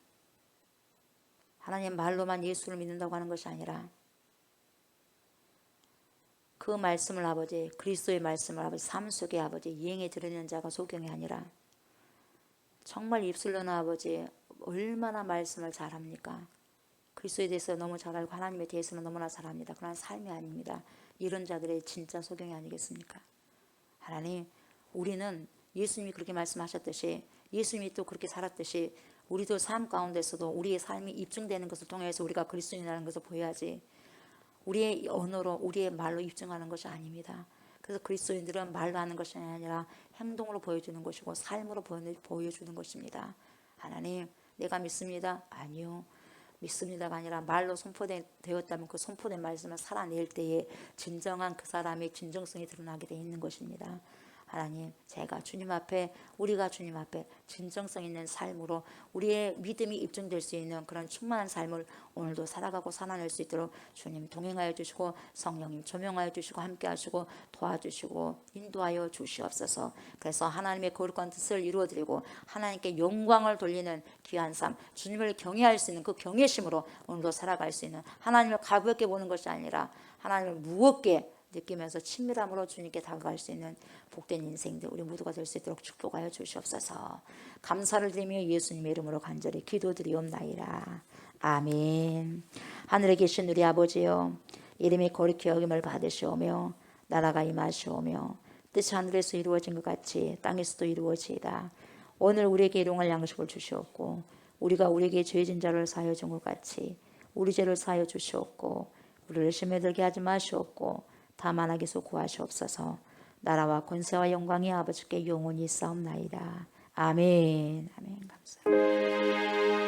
하나님 말로만 예수를 믿는다고 하는 것이 아니라 그 말씀을 아버지, 그리스도의 말씀을 아버지 삶 속에 아버지 이행에 드러내는 자가 소경이 아니라 정말 입술로는 아버지 얼마나 말씀을 잘합니까? 그리스도에 대해서 너무 잘 알고 하나님에 대해서는 너무나 잘합니다. 그러나 삶이 아닙니다. 이런 자들의 진짜 소경이 아니겠습니까? 하나님, 우리는 예수님이 그렇게 말씀하셨듯이 예수님이 또 그렇게 살았듯이 우리도 삶 가운데서도 우리의 삶이 입증되는 것을 통해서 우리가 그리스도인이라는 것을 보여야지 우리의 언어로 우리의 말로 입증하는 것이 아닙니다. 그래서 그리스도인들은 말로 하는 것이 아니라 행동으로 보여주는 것이고 삶으로 보여주는 것입니다. 하나님 내가 믿습니다. 아니요. 믿습니다가 아니라 말로 선포되었다면 그 선포된 말씀을 살아낼 때에 진정한 그 사람의 진정성이 드러나게 되어 있는 것입니다. 하나님 제가 주님 앞에 우리가 주님 앞에 진정성 있는 삶으로 우리의 믿음이 입증될 수 있는 그런 충만한 삶을 오늘도 살아가고 살아낼 수 있도록 주님 동행하여 주시고 성령님 조명하여 주시고 함께 하시고 도와주시고 인도하여 주시옵소서. 그래서 하나님의 거룩한 뜻을 이루어드리고 하나님께 영광을 돌리는 귀한 삶 주님을 경외할 수 있는 그 경외심으로 오늘도 살아갈 수 있는 하나님을 가볍게 보는 것이 아니라 하나님을 무겁게 느끼면서 친밀함으로 주님께 다가갈 수 있는 복된 인생들 우리 모두가 될 수 있도록 축복하여 주시옵소서. 감사를 드리며 예수님의 이름으로 간절히 기도드리옵나이다. 아멘. 하늘에 계신 우리 아버지여 이름이 거룩히 여김을 받으시오며 나라가 임하시오며 뜻이 하늘에서 이루어진 것 같이 땅에서도 이루어지이다. 오늘 우리에게 일용할 양식을 주시옵고 우리가 우리에게 죄진 자를 사하여 준 것 같이 우리 죄를 사하여 주시옵고 우리를 시험에 들게 하지 마시옵고 다만 악에서 구하시옵소서. 나라와 권세와 영광이 아버지께 영원히 있사옵나이다. 아멘. 아멘. 감사합니다.